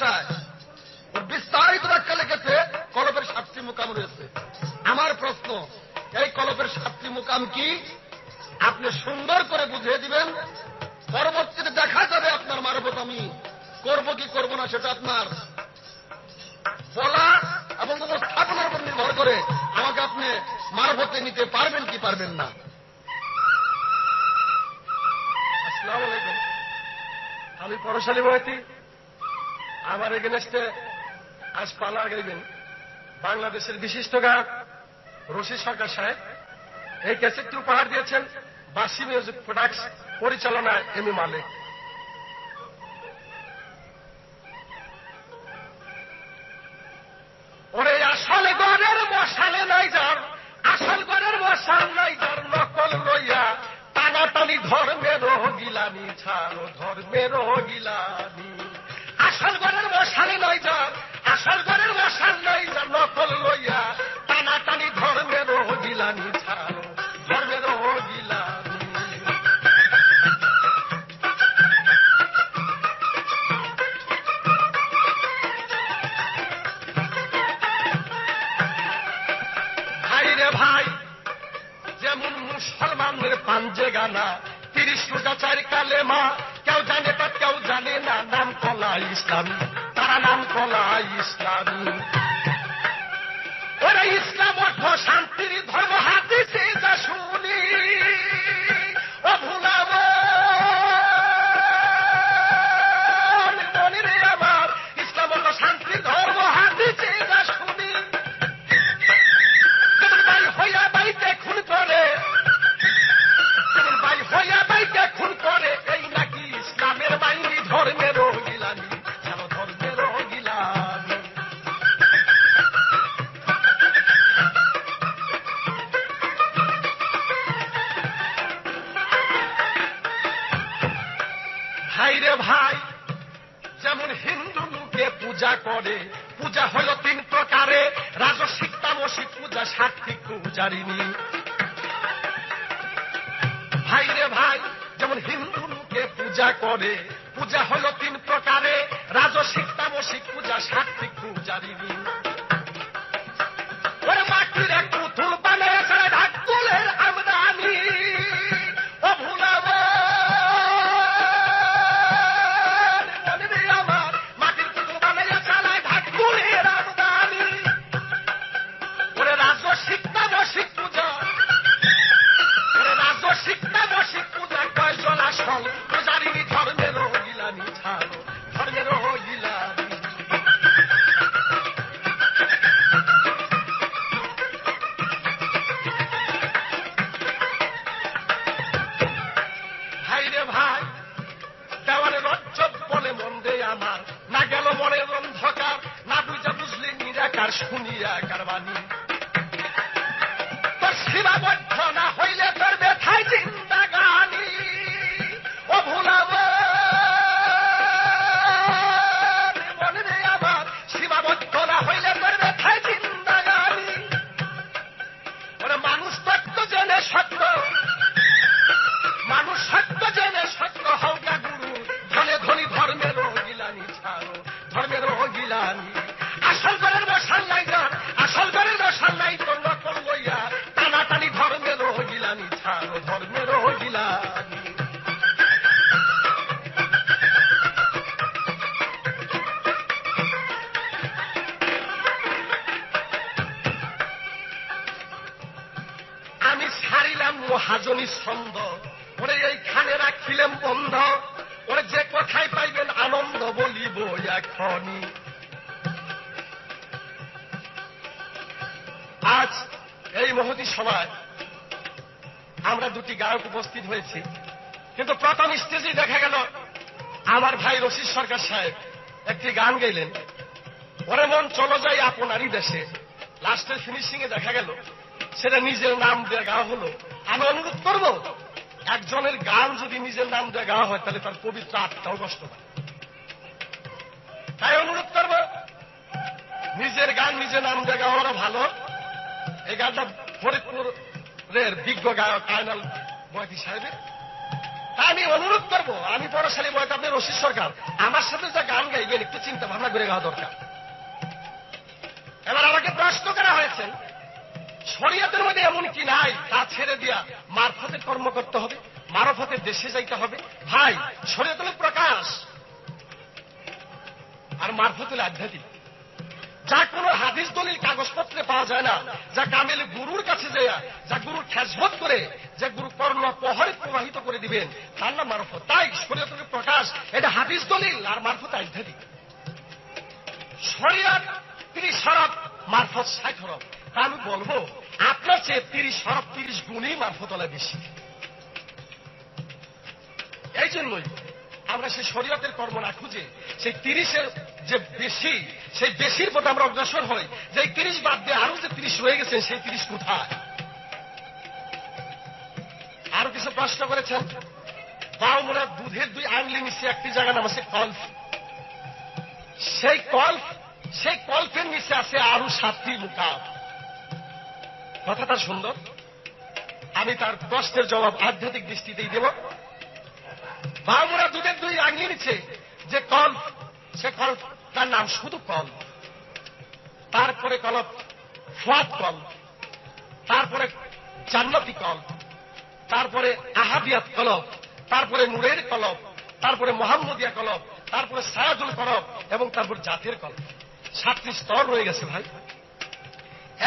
ভাষায় বিস্তারিত ব্যাখ্যা লিখেছে কলবের 7টি মুকাম রয়েছে। আমার প্রশ্ন, এই কলবের 7টি মুকাম কি? আপনি সুন্দর করে বুঝিয়ে দিবেন, পরবর্তীতে দেখা যাবে আপনার মারফত আমি করব কি করব না, সেটা আপনার বলা এবং উপস্থাপনার উপর নির্ভর করে আমাকে আপনি মারফতে নিতে পারবেন কি পারবেন না। আসসালামু আলাইকুম, আমি পরশালী বয়তি। আমার এগেনস্টে আজ পালা গাইবেন বাংলাদেশের বিশিষ্ট গায়ক রশিদ সরকার সাহেব। এই ক্যাসেটটি উপহার দিয়েছেন বাসি মিউজিক প্রোডাক্টস, পরিচালনায় এমি মালিক। ওরে আসল গড়ের মশালে নাই যার, আসল গড়ের মশাল নাই যার, নকল লইয়া টানাটানি ধর্মের গিলানি ছাড়ো, ধর্মের গিলানি। আসল গড়ের মশালে নাই যার, আসল গড়ের মশাল নাই যার, নকল লইয়া টানাটানি ধর্মের গিলানি ছাড়ো, ধর্মের গিলানি। ভাই রে ভাই, যেমন মুসলমানদের পাঞ্জে গানা 30 রোজা 4 কালেমা, কেউ জানে তা কেউ জানে না, নাম কলা ইসলামী, তারা নাম কলা ইসলামী। ওরা ইসলাম অর্থ শান্তির ধর্ম, হাদিসে যা শুনি ও ভুলাব মনে রে আমার, ইসলাম অর্থ শান্তির ধর্ম, হাদিসে যা শুনি। ভাই হইয়া বাইতে খুন করে, ভাই হইয়া বাইতে খুন করে, এই নাকি ইসলামের বাইনি, ধর্মের গিলানি, ধর্মের গিলানি। ভাই রে ভাই, যেমন হিন্দু লোকে পূজা করে, পূজা হল 3 প্রকারে, রাজসিক তামসিক পূজা, সাত্বিক পূজারিনী। ভাই রে ভাই, যেমন হিন্দু লোকে পূজা করে, পূজা হল 3 প্রকারে, রাজসিক তামসিক পূজা, সাত্বিক পূজারিনী। ওরে মাটির এক পুতুল বানায় সারা ঢাক তুলের আমদানি, ও ভুলাব মনে রে আমার, মাটির পুতুল বানায় চালায় ঢাক তুলের আমদানি। ওরে রাজসিক তামসিক পূজা, ওরে রাজসিক তামসিক পূজা, কয়জন আসল পূজারিনী, ধর্মের গিলানি ছাড়ো, ধর্মের গিলানি। ভাই রে ভাই, দেওয়ালে রজ্জব বলে মন্দে আমার, না গেল মনের অন্ধকার, না বুঝা বুঝলি নিরাকার, শুনিয়া কারবানি। তোর সীমাবদ্ধ না হইলে তোর ব্যথায় জিন্দাগানি, ও ভুলাব মনে রে আমার, সীমাবদ্ধ না হইলে তোর ব্যথায় জিন্দাগানি। ওরে মানুষ তত্ত্ব জেনে সত্য, মানুষ সত্য জেনে সত্য হওয়া গুরু, ধনে ধনী ধর্মের গিলানি ছাড়ো, ধর্মের গিলানি। আসল ঘরের বসাল নাই যার, আসল ঘরের বসাল নাই তোর, নকল লইয়া টানাটানি ধর্মের গিলানি ছাড়ো, ধর্মের গিলানি। আমি ছাড়িলাম মহাজনী ছন্দ, ওরে এইখানে রাখিলেম বন্ধ, ওরে যে কথায় পাইবেন আনন্দ বলিব এখনই। আজ এই মহতী সভায় আমরা 2টি গায়ক উপস্থিত হয়েছি, কিন্তু প্রথম স্টেজে দেখা গেল আমার ভাই রশিদ সরকার সাহেব একটি গান গাইলেন, ওরে মন চলো যাই আপনারই দেশে। লাস্টের ফিনিশিং এ দেখা গেল সেটা নিজের নাম দিয়ে গাওয়া হলো। আমি অনুরোধ করব, একজনের গান যদি নিজের নাম দিয়ে গাওয়া হয় তাহলে তার পবিত্র আত্মাও কষ্ট পায়। তাই অনুরোধ করব, নিজের গান নিজের নাম দিয়ে গাওয়া ভালো। এই গানটা ফরিদপুরের বিজ্ঞ গায়ক আয়নাল বয়াতি সাহেবের, আমি অনুরোধ করবো, আমি পড়াশালী বয়স, আপনি রশিদ সরকার, আমার সাথে যা গান গাইবেন একটু চিন্তা ভাবনা করে গাওয়া দরকার। এবার আমাকে প্রশ্ন করা হয়েছে, শরীয়তের মধ্যে এমন কি নাই তা ছেড়ে দিয়া মারফতের কর্ম করতে হবে, মারফতের দেশে যাইতে হবে? ভাই, শরীয়ত হলো প্রকাশ, আর মারফত হলো আধ্যাত্মিক। যা কোনো হাদিস দলিল কাগজপত্রে পাওয়া যায় না, যা কামেল গুরুর কাছে যায়, যা গুরুর খেজমত করে, যে গুরু কর্ণ প্রহরে প্রবাহিত করে দিবেন, তার নাম মারফত। তাই শরীয়তের প্রকাশ এটা হাদিস দলিল, আর মারফত আধ্যাত্মিক। শরীয়ত 30 হরফ, মারফত 60 হরফ। আমি বলবো আপনার চেয়ে 30 হরফ 30 গুণই মারফত হলে বেশি। এই জন্যই আমরা সেই শরীয়তের কর্ম না খুঁজে সেই 30-এর যে বেশি, সেই বেশির প্রতি আমরা অগ্রসর হই। যে 30 বাদ দিয়ে আরো যে 30 রয়ে গেছেন, সেই 30 কোথায়? আরো কিছু প্রশ্ন করেছেন। বাউমুরা দুধের 2 আংলি নিচে একটি জায়গা নাম আছে কল্প। সেই কল্পের নিচে আছে আরো 7টি মুকাম। কথাটা সুন্দর। আমি তার প্রশ্নের জবাব আধ্যাত্মিক দৃষ্টিতেই দেব। বাউমুরা দুধের 2 আংলি নিচে যে কল্প, সে কল্প তার নাম শুধু কল্প। তারপরে কল্প ফুয়াদ কল্প, তারপরে জান্নাতি কল্প, তারপরে আহাদিয়াত কলব, তারপরে নূরের কলব, তারপরে মোহাম্মদিয়া কলব, তারপরে সায়াদুল কলব, এবং তারপর জাতের কলব। 7টি স্তর রয়ে গেছে ভাই।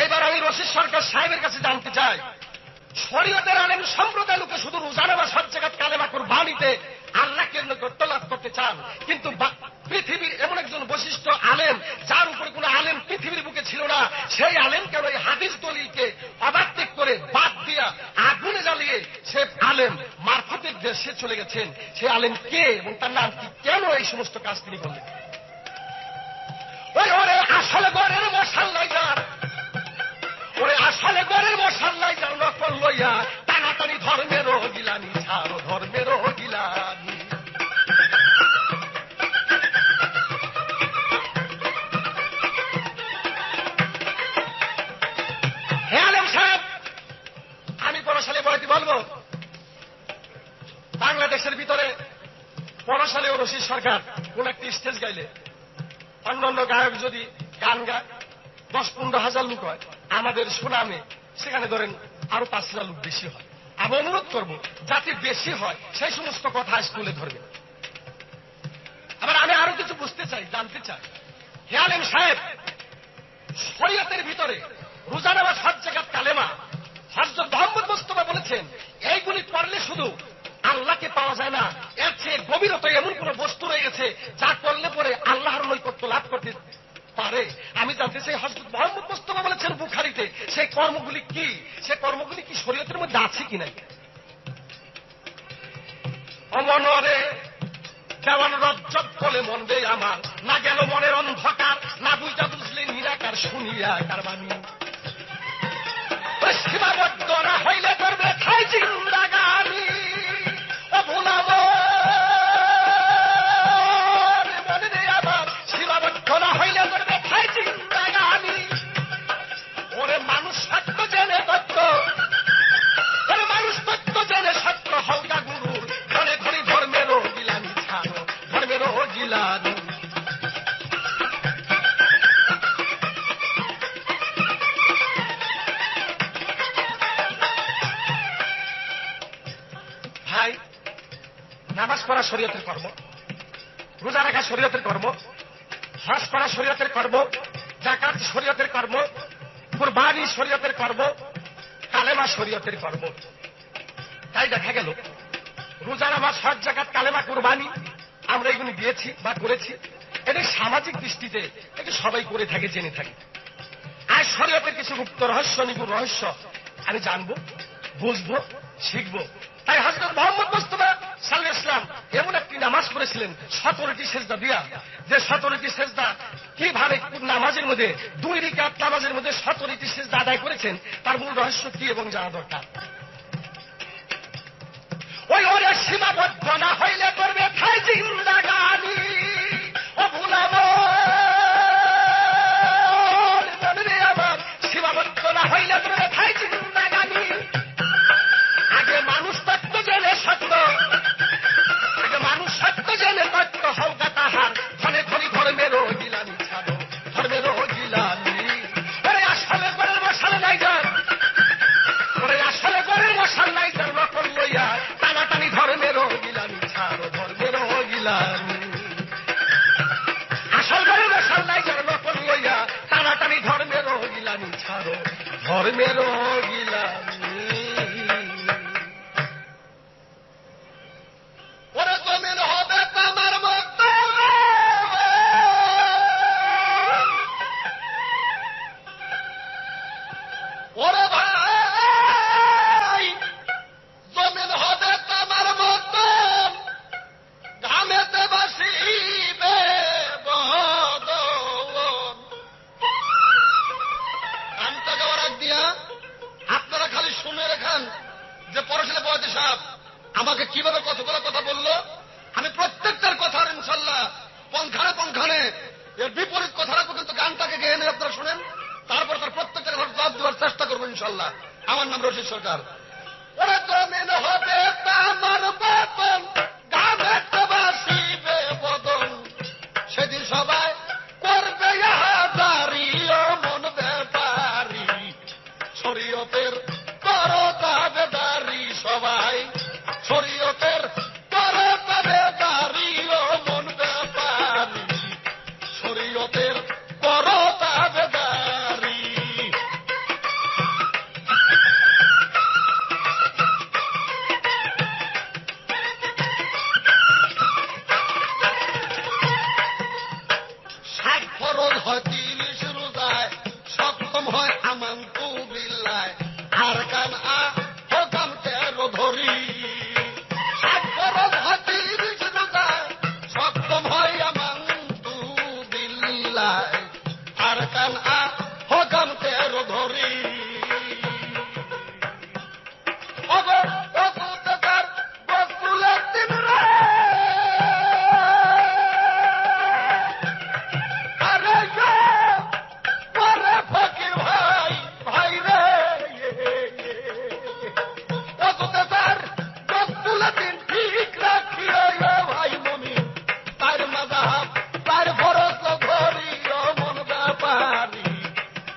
এইবার আমি রশিদ সরকার সাহেবের কাছে জানতে চাই, শরীয়তের আলেম সম্প্রদায় লোকে শুধু রোজা নামাজ হজ যাকাত কালেমা কুরবানিতে আল্লাহকে নৈকট্য লাভ করতে চান, কিন্তু পৃথিবীর এমন একজন বৈশিষ্ট্য আলেম, যার উপরে কোন আলেম পৃথিবীর বুকে ছিল না, সেই আলেম কেন এই হাদিস দলিলকে অবাত্তিক করে বাদ দিয়া আগুনে জ্বালিয়ে সে আলেম মারফতের দেশে চলে গেছেন? সেই আলেম কে এবং তার নাম কি? কেন এই সমস্ত কাজ তিনি করলেন? ওরে আসলে গড়ের মশাল লাইজার, ওরে আসলে গড়ের মশাল লাইজার নকল লইয়া টানাটানি ধর্মের গিলানি, ছাড়ো ধর্মের গিলানি। হে আলেম সাহেব, আমি পড়াশালী বয়তি বলবো, বাংলাদেশের ভিতরে পড়াশালী ও রশিদ সরকার কোন একটি স্টেজ গাইলে, অন্যান্য গায়ক যদি গান গায় 10-15 হাজার লোক হয়, আমাদের সুনামে সেখানে ধরেন আরো 5,000 লোক বেশি হয়। আমি অনুরোধ করবো যাতে বেশি হয় সেই সমস্ত কথা স্কুলে ধরবে। আবার আমি আরো কিছু বুঝতে চাই, জানতে চাই। হে আলেম সাহেব, শরীয়তের ভিতরে রোজা নামাজ হজ যাকাত কালেমা হযরত মুহাম্মদ মুস্তাফা বলেছেন, এইগুলি পড়লে শুধু আল্লাহকে পাওয়া যায় না, এর চেয়ে গভীরতা এমন কোন বস্তু রয়ে গেছে যা করলে পরে আল্লাহর নৈকট্য লাভ করতে পারে। আমি জানতে চাই, হযরত মুহাম্মদ মুস্তাফা বলেছেন বুখারীতে, সেই কর্মগুলি কি? সেই কর্মগুলি কি শরীয়তের মধ্যে আছে কিনা? অমনরে দেওয়ান রজ্জব বলে মন দে আমার, না গেল মনের অন্ধকার, না বুঝটা বুঝলে নিরাকার শুনিয়া কার বাণী। সীমাবদ্ধ না হইলে করবে খাই জিন্দাগানি, ও ভুলাবো মনে দে আমার, সীমাবদ্ধ না হইলে করবে খাই জিন্দাগানি। ওরে মানুষ সত্য জেনে তত্ত্ব, ওরে মানুষ তত্ত্ব জেনে সত্য হলকা গুরুর, ঘরে ঘরে ধর্মেরও গিলানি, ছাড়ো ধর্মেরও গিলানি। ভাই, নামাজ পড়া শরীয়তের কর্ম, রোজা রাখা শরীয়তের কর্ম, হজ করা শরীয়তের কর্ম, যাকাত শরীয়তের কর্ম, কুরবানি শরীয়তের কর্ম, কালেমা শরীয়তের কর্ম। তাই দেখা গেল রোজা নামাজ হজ যাকাত কালেমা কুরবানি আমরা এগুলি দিয়েছি বা করেছি, এটা সামাজিক দৃষ্টিতে এটা সবাই করে থাকে, জেনে থাকে। আর শরীয়তের কিছু গুপ্ত রহস্য, নিগুড় রহস্য আমি জানবো, বুঝবো, শিখবো। তাই হযরত মুহাম্মদ মুস্তাফা সাল্লাল্লাহু আলাইহি ওয়াসাল্লাম এমন একটি নামাজ পড়েছিলেন 17টি সেজদা দিয়া, যে 17টি সেজদা কিভাবে নামাজের মধ্যে 2 রাকাত নামাজের মধ্যে 17টি সেজদা আদায় করেছেন, তার মূল রহস্য কি এবং জানা দরকার। ওরে সীমাবদ্ধ না হইলে করবে খাই জিন্দাগানি, ও ভুলাবো মনে রে আমার, সীমাবদ্ধ না হইলে করবে খাই জিন্দাগানি। আগে মানুষ তত্ত্ব জেনে সত্য, ধর্মের গিলামি। ওরে জমিন হবে তামার মত, ওরে ভাই জমিন হবে তামার মত, ঘামেতে বাসিবে বদন। গানটা গাওয়ার আগ দিয়া আপনারা খালি শুনে রেখান যে পরশিলে বয়তে সাহেব আমাকে কিভাবে কতগুলো কথা বললো। আমি প্রত্যেকটার কথার ইনশাল্লাহ পঙ্খানে পঙ্খানে এর বিপরীত কথা রাখবো, কিন্তু গানটাকে গেয়ে নিয়ে আপনারা শুনেন, তারপর তার প্রত্যেকটা কথা জবাব দেওয়ার চেষ্টা করবো ইনশাল্লাহ। আমার নাম রশিদ সরকার। ওরা জমিন হবে তামার বদন, গামেতে বাসিবে বদন, সেদিন সবাই করবে হাজারি ও মন ব্যাপারি, শরীয়তের করো দাবেদারি সবাই, শরীয়তের করো দাবেদারি ও মন ব্যাপারি, শরীয়তের করো দাবেদারি। ষাট ফরজ হয় 30 রোজায়, সপ্তম হয় আমান্তু বিল্লাহ, আর কান হোকাম 13 ধরি। ষাট ফরজ হয় 30 রোজায়, সপ্তম হয় আমান্তু বিল্লাহ, আর কান হোকাম 13 ধরি।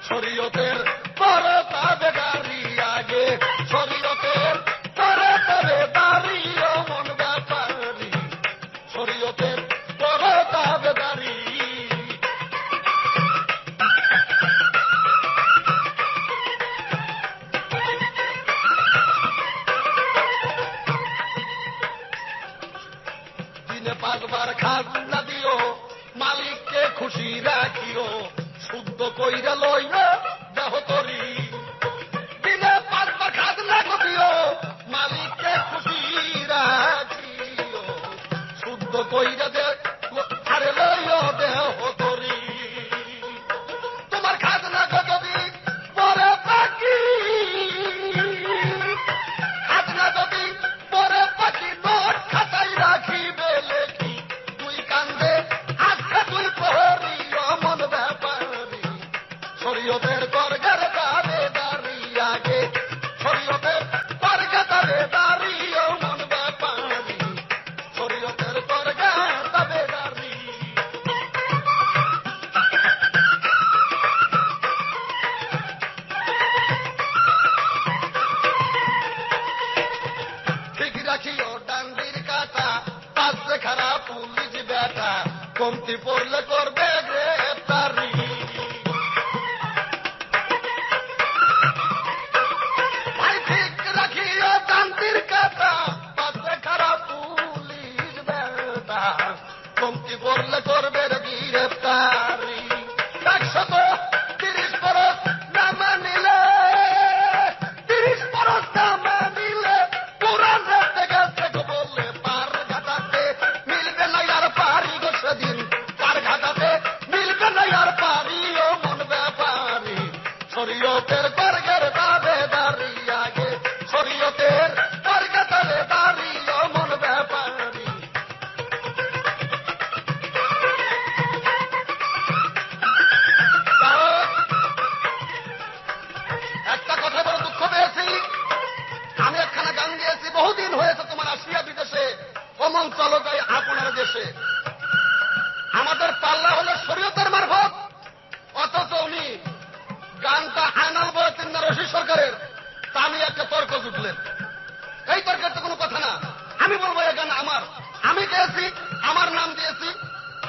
শরীয়তের পরে তবে দাঁড়ি আগে, শরীয়তের পরে তবে দাঁড়ি ও মন ব্যাপারি, শরীয়তের পরে তবে দাঁড়ি। দিনে 5 বার খাজনা দিও, মালিককে খুশি রাখিও, শুদ্ধ কইরা লইও দেহ তরি। দিনে 5 বার খাজনা দিও, মালিককে খুশি রাখিও, শুদ্ধ কইরা দে আরে লইও দেহ তরি। তোমার খাজনা যদি পরে বাকি, খাজনা যদি পরে বাকি, নোট খাতায় রাখিবে লেখি, তুই কান্দে আজকে তুই প্রহরী মন ব্যাপারি, শরীয়তের করগার দাবে দাঁড়ি আগে, শরীয়তের করগা দাবে দাঁড়ি ও মন ব্যাপারি, শরীয়তের করগার দাবে দাঁড়ি। ঠিক রাখিও ডান্ডির কাটা, পাশে খারাপ পুলিশ বেটা, কমতি পড়লে করবে গ্রেফতারি। ভাই ঠিক রাখিও ডান্ডির কাটা, পাশে খারাপ পুলিশ বেটা, কমতি পড়লে করবে গ্রেফতারি। 130 বরস না মানিলে, 30 বরস না মানিলে পুরান রাখতে গেছে গো বললে, পার ঘাটাতে মিলবে না আর পারি গো সেদিন, পার ঘাটাতে মিলবে না আর পারি ও মন ব্যাপারি, শরীয়তের করগের দাবে দাঁড়ি আগে, শরীয়তের করগা দাবে দাঁড়ি ও মন ব্যাপারি। একটা কথা বড় দুঃখ পেয়েছি, আমি একখানা গান গিয়েছি, বহুদিন হয়েছে তোমার আসিয়া বিদেশে, অমন চলকায় আপনার দেশে। আমাদের পাল্লা হলো শরীয়তের মারফত, অথচ উনি গানটা আয়নাল বলেছেন না রশিদ সরকারের, তা আমি একটা তর্ক জুটলেন। এই তর্কের তো কোনো কথা না, আমি বলবো এই গান আমার, আমি গেয়েছি, আমার নাম দিয়েছি,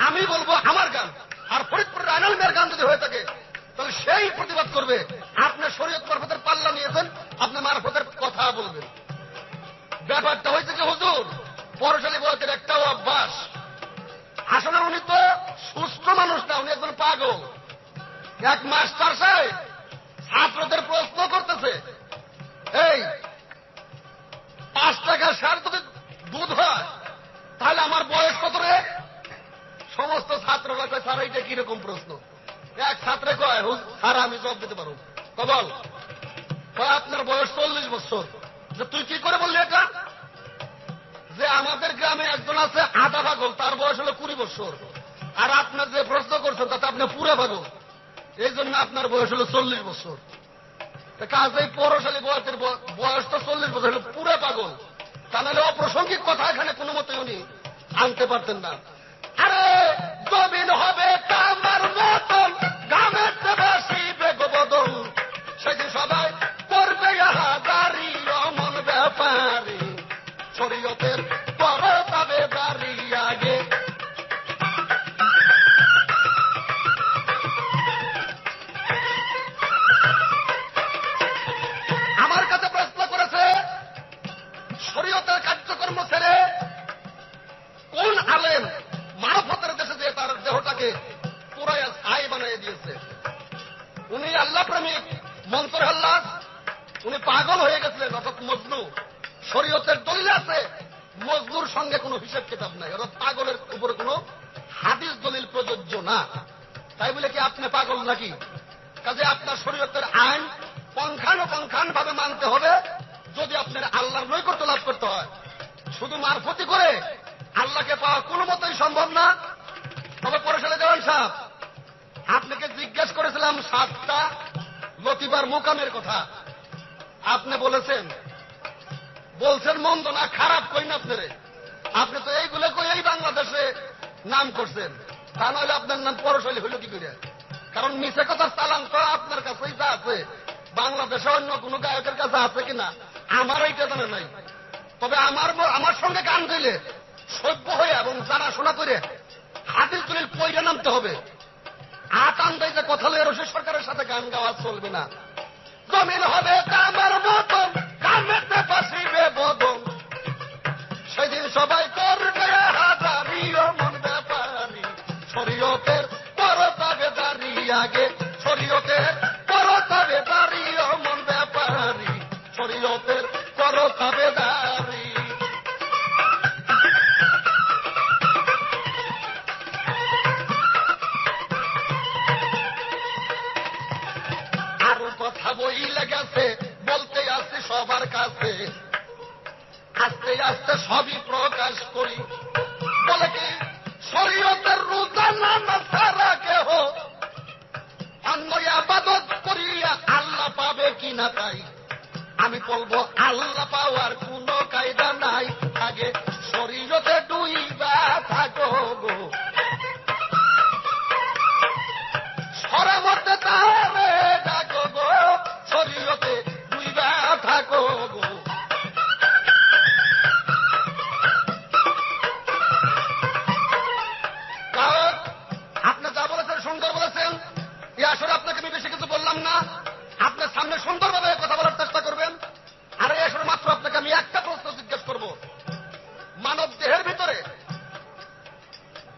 আমি বলবো আমার গান। আর ফরিদপুরের আয়নাল মেয়ের গান যদি হয়ে থাকে তাহলে সেই প্রতিবাদ করবে আপনি শরীয়ত মারফতের পাল্লা নিয়েছেন, আপনি মারফতের কথা বলবেন। ব্যাপারটা হয়েছে কি হুজুর, পরশালী বয়সের একটাও অভ্যাস। আসলে উনি তো সুস্থ মানুষ না, উনি একজন পাগল। এক মাস্টার সাহেব ছাত্রদের প্রশ্ন করতেছে, এই 5 টাকা সার যদি দুধ হয় তাহলে আমার বয়স কত রে? সমস্ত ছাত্ররা কয়, স্যার এইটা কিরকম প্রশ্ন? এক ছাত্রে কয়, স্যার আমি জবাব দিতে পারবো। বল, আপনার বয়স 40 বছর। যে তুই কি করে বললি এটা? যে আমাদের গ্রামে একজন আছে আধা পাগল, তার বয়স হলো 20 বছর, আর আপনার যে প্রশ্ন করছেন তাতে আপনি পুরো পাগল, এই জন্য আপনার বয়স হলো 40 বছর। কাজেই পৌরশালী বয়সের বয়স তো 40 বছর, হলো পুরো পাগল। তা নাহলে অপ্রাসঙ্গিক কথা এখানে কোনো মতে উনি আনতে পারতেন না। আরে জমিন হবে কামার মতন, গ্রামের বসিবে গোবদল, সেদিন সবাই করবে হাজারি অমন ব্যাপারী, শরীয়তের পরে তবে বাড়ি আগে। আমার কাছে প্রশ্ন করেছে, শরীয়তের কার্যক্রম ছেড়ে কোন আলেম মারফতের দেশে যে তার দেহটাকে পুরাই ছাই বানিয়ে দিয়েছে? উনি আল্লাহ প্রেমিক, মনসুর হাল্লাস, উনি পাগল হয়ে গেছিলেন, অর্থাৎ মজনু। শরীয়তের দলিল আছে, মজনুর সঙ্গে কোনো হিসাব কিতাব নাই, অর্থাৎ পাগলের উপরে কোনো হাদিস দলিল প্রযোজ্য না। তাই বলে কি আপনি পাগল নাকি? কাজে আপনার শরীয়তের আইন পঙ্খানুপঙ্খান ভাবে মানতে হবে যদি আপনার আল্লাহর নৈকট্য লাভ করতে হয়। শুধু মারফতি করে আল্লাহকে পাওয়া কোনো মতেই সম্ভব না। তবে পরেশালী দেওয়ান সাহেব, আপনাকে জিজ্ঞেস করেছিলাম 7টা লতিফার মুকামের কথা, আপনি বলছেন মন্দ না, খারাপ কই না আপনারে। আপনি তো এইগুলো কই এই বাংলাদেশে নাম করছেন, তা নইলে আপনার নাম পরশালী হইল কি করে? কারণ মিছে কথার চালান তো আপনার কাছেই যা আছে, বাংলাদেশে অন্য কোন গায়কের কাছে আছে কিনা আমার এইটা জানা নাই। তবে আমার সঙ্গে গান গাইলে সভ্য হয়ে এবং জানাশোনা করে হাদিস দলিল পয়রা নামতে হবে। আতান্দাই যে কথা লয়ে রশিদ সরকারের সাথে গান গাওয়া চলবে না। জমিন হবে কামার মতন, কামেতে বসিবে বদন, সেদিন সবাই করবে হাজারি অমন ব্যাপারী, শরীয়তের পরতাবে দাঁড়ি আগে, শরীয়তের পরতাবে দাঁড়ি অমন ব্যাপারী, শরীয়তের পরতাবে দাঁড়ি। আরো কথা বইলে গেছে, বলতে আসছে সবার কাছে, আস্তে আস্তে সবই প্রকাশ করি। বলে কি শরীয়তের রোজা নামাজ ছাড়া কেহ অন্য ইবাদত করিয়া আল্লাহ পাবে কিনা তাই। আমি বলবো আল্লাহ পাওয়ার কোন কায়দা নাই, আগে শরীয়তে ডুইবা থাকো গো, সরামতে তারে ডাকো গো, শরীয়তে ডুইবা থাকো গো। আপনি যা বলেছেন সুন্দর বলেছেন, এই আসলে আপনাকে আমি বেশি কিছু বললাম না, আপনার সামনে সুন্দরভাবে কথা বলার চেষ্টা করবেন। আর এই আসলে মাত্র আপনাকে আমি একটা প্রশ্ন জিজ্ঞেস করব, মানব দেহের ভিতরে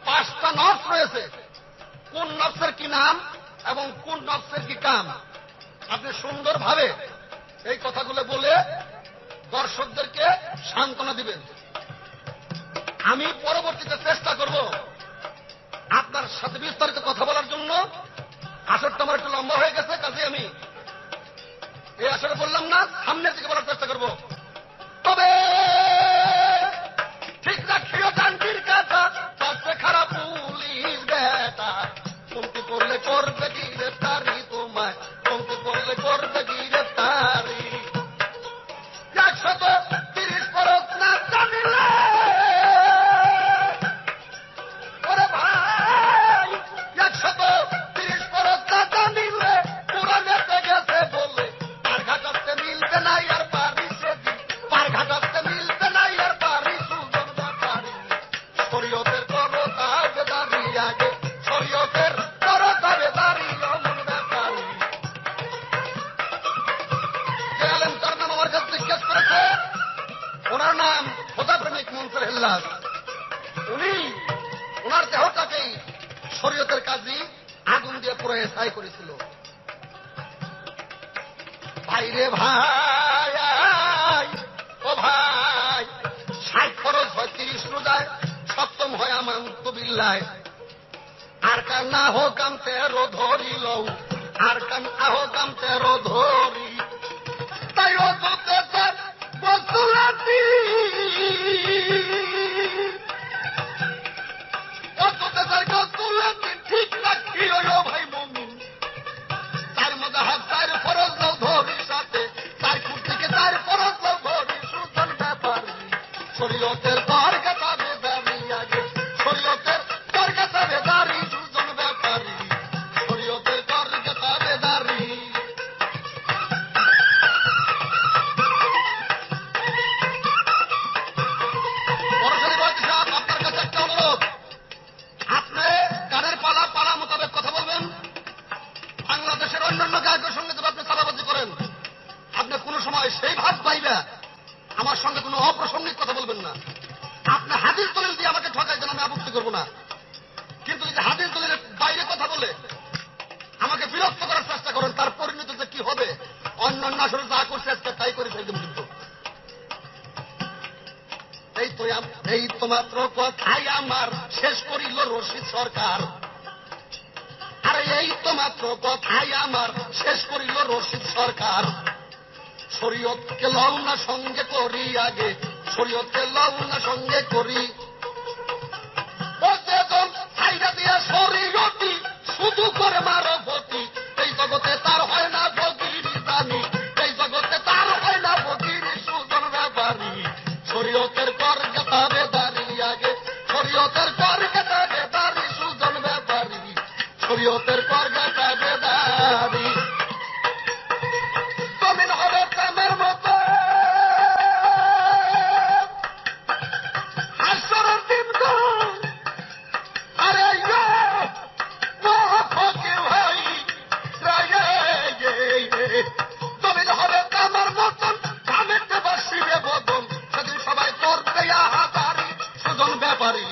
5টা নফস রয়েছে, কোন নফসের কি নাম এবং কোন নফসের কি কাম? আপনি সুন্দরভাবে এই কথাগুলো বলে দর্শকদেরকে সান্ত্বনা দিবেন। আমি পরবর্তীতে চেষ্টা করব আপনার সাথে বিস্তারিত কথা বলার জন্য। আসরটা আমার একটু লম্বা হয়ে গেছে, কাজে আমি এই আসরে বললাম না, সামনের দিকে বলার চেষ্টা করব। তবে ঠিক রাখিও গান্ধীর কথা, পাশে খারাপ পুলিশ বেটা, কমতি করলে করবে গ্রেফতারি তোমায়, কমতি করলে করবে গ্রেফতারি। 130 পরশ না জানিলে ওরে ভাই, 130 পরশ না জানিলে পুরানেতে গেছে বলে আর ঘাটাতে মিলবে নাই আর পারি সেদিন ব্যবসায় করেছিল। ভাইরে ভাই, ও ভাই, 60 খরচ হয় 30 রোজায়, সপ্তম হয় আমার মুক্তবিল্লায়। আর কান না হোক আম 13 ধরিল, আর কান না হোক আম 13 ধরি। তাই অততে তার বসুলাতি, অততে তার বসুলাতি ঠিক রাখি হইল ভাই মুমিন। তার মধ্যে হাত তার ফরজ নাও ধরি, সাথে তার কুর্তিকে তার ফরজ নাও ধরি। সুতন ব্যাপার শরীয়তের পর কাতাবে দাবি আগে, শরীয়তের পর কাতাবে দাঁড়ি। সুতন ব্যাপারী শরীয়তের পর কাতাবে দাঁড়ি। পরশালী বলতে সাহেব, আপনার কাছে একটা অনুরোধ, আপনি গানের পালা পালা মোতাবেক কথা বলবেন। বাংলাদেশের অন্যান্য গায়কের সঙ্গে যদি আপনি চালাবাজি করেন, আপনি কোন সময় সেই ভাব পাইবে আমার সঙ্গে কোনো অপ্রাসঙ্গিক কথা বলবেন না। আপনি হাদিস দলিল দিয়ে আমাকে ঠকাইছেন, আমি আপত্তি করবো না। কিন্তু যদি হাদিস দলিলের বাইরে কথা বলে আমাকে বিরক্ত করার চেষ্টা করেন, তার পরিণতিতে কি হবে? অন্যান্য আসলে যা করছে আজকে তাই করে ফেলবেন। কিন্তু এই তো মাত্র কথাই আমার শেষ করিল রশিদ সরকার। আরে এই তো মাত্র কথাই আমার শেষ করিল রশিদ সরকার। শরীয়তকে লও না সঙ্গে করি আগে, শরীয়তকে লও না সঙ্গে করি। ছাইরা দিয়া শরীয়তি শুধু করে মারো ভতি। এই জগতে তার হয় না ফকির জানি, এই জগতে তার হয় না ফকির। সুজন ব্যাপারী শরীয়তের কর কাতাবে দাঁড়ি আগে, শরীয়তের কর কাতাবে দাঁড়ি। সুজন ব্যাপারী শরীয়তের কর কাতাবে দাঁড়ি। জমিন হবে প্রেমের মতো, হাসরের দিন তো আরে ফকে ভাই জমিন হবে প্রেমের মতন, কামেতে বসিবে বদন। সেদিন সবাই করতে হাজারি। সুজন ব্যাপারী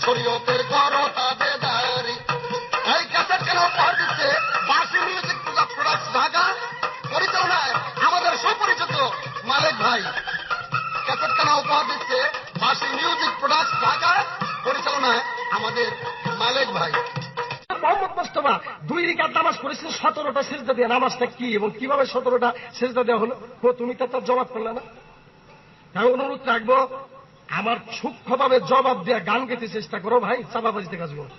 শরীয়তের কর তাবে দাঁড়ি। এই ক্যাসেট কেন উপহার দিচ্ছে বাসি মিউজিক প্রোডাক্টস ঢাকা, পরিচালনায় আমাদের সুপরিচিত মালিক ভাই। ক্যাসেট কেন উপহার দিচ্ছে বাসি মিউজিক প্রোডাক্টস ঢাকা, পরিচালনায় আমাদের মালিক ভাই। মোহাম্মদ মোস্তফা 2 রাকাত নামাজ পড়েছিল 17টা সিজদা দিয়ে। নামাজটা কি এবং কিভাবে 17টা সিজদা দেওয়া হলো? তুমি তার জবাব করলে না। আমি অনুরোধ রাখবো, আমার সূক্ষ্মভাবে জবাব দেওয়া গান গেতে চেষ্টা করো ভাই, চাপাবাজিতে কাজ করো।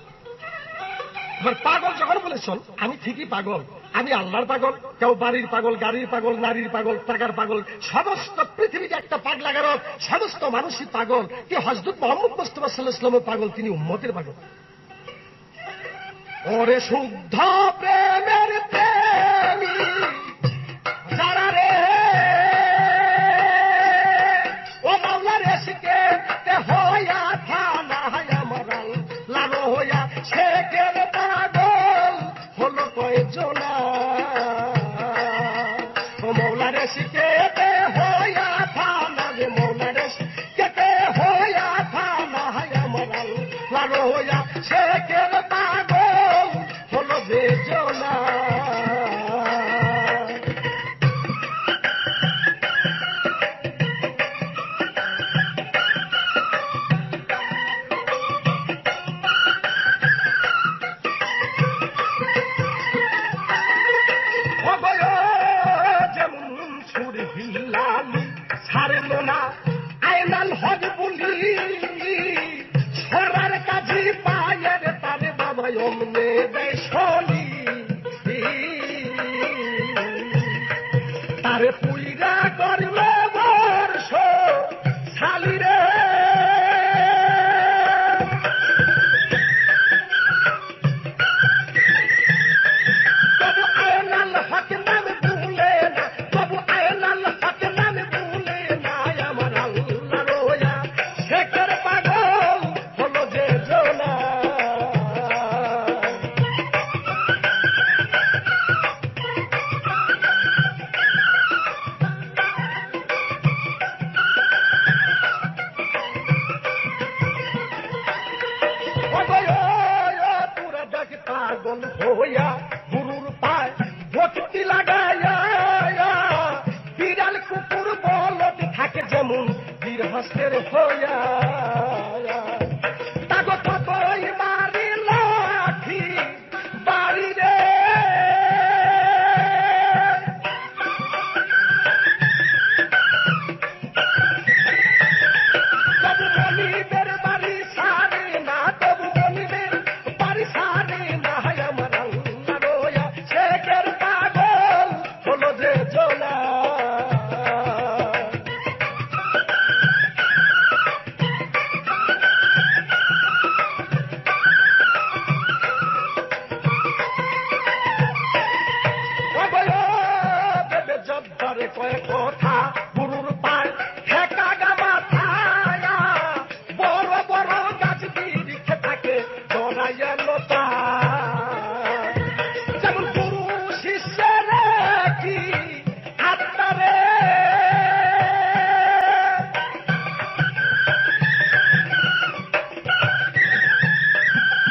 এবার পাগল যখন বলেছেন, আমি ঠিকই পাগল। আমি আল্লাহর পাগল, কেউ বাড়ির পাগল, গাড়ির পাগল, নারীর পাগল, টাকার পাগল, সমস্ত পৃথিবীতে একটা পাগলাগার সমস্ত মানুষই পাগল। কি হযরত মুহাম্মদ মুস্তাফা সাল্লাল্লাহু আলাইহি ওয়াসাল্লামের পাগল, তিনি উম্মতের পাগল। ওরে শুদ্ধ প্রেমের প্রেমী যারা রে, ও মাওলার ইশকে তে হইয়া থানা আমরাল লালো হইয়া শেখের পাগল হলো কয়জনা। ও মাওলার ইশকে তে হইয়া থানা রে, মাওলার ইশকে তে হইয়া থানা আমরাল লালো হইয়া শেখের পাগল হলো যে জনা। থাকে যেমন বীর হস্তের হইয়া তাগো কতই মারি লাঠি বাড়ি রে তবু মনিবের বাড়ি সারে না তবু মনিবের বাড়ি সারে না আমার আল্লাহ রোয়া শেখের পাগল হলো যে জোলা কয়েক কথা গুরুর পায় ঠেকা গাবা ছায়া বড় বড় গাছ বিরিখে থাকে জড়াইয়া লতা যেমন গুরু শিষ্যের কি আত্মারে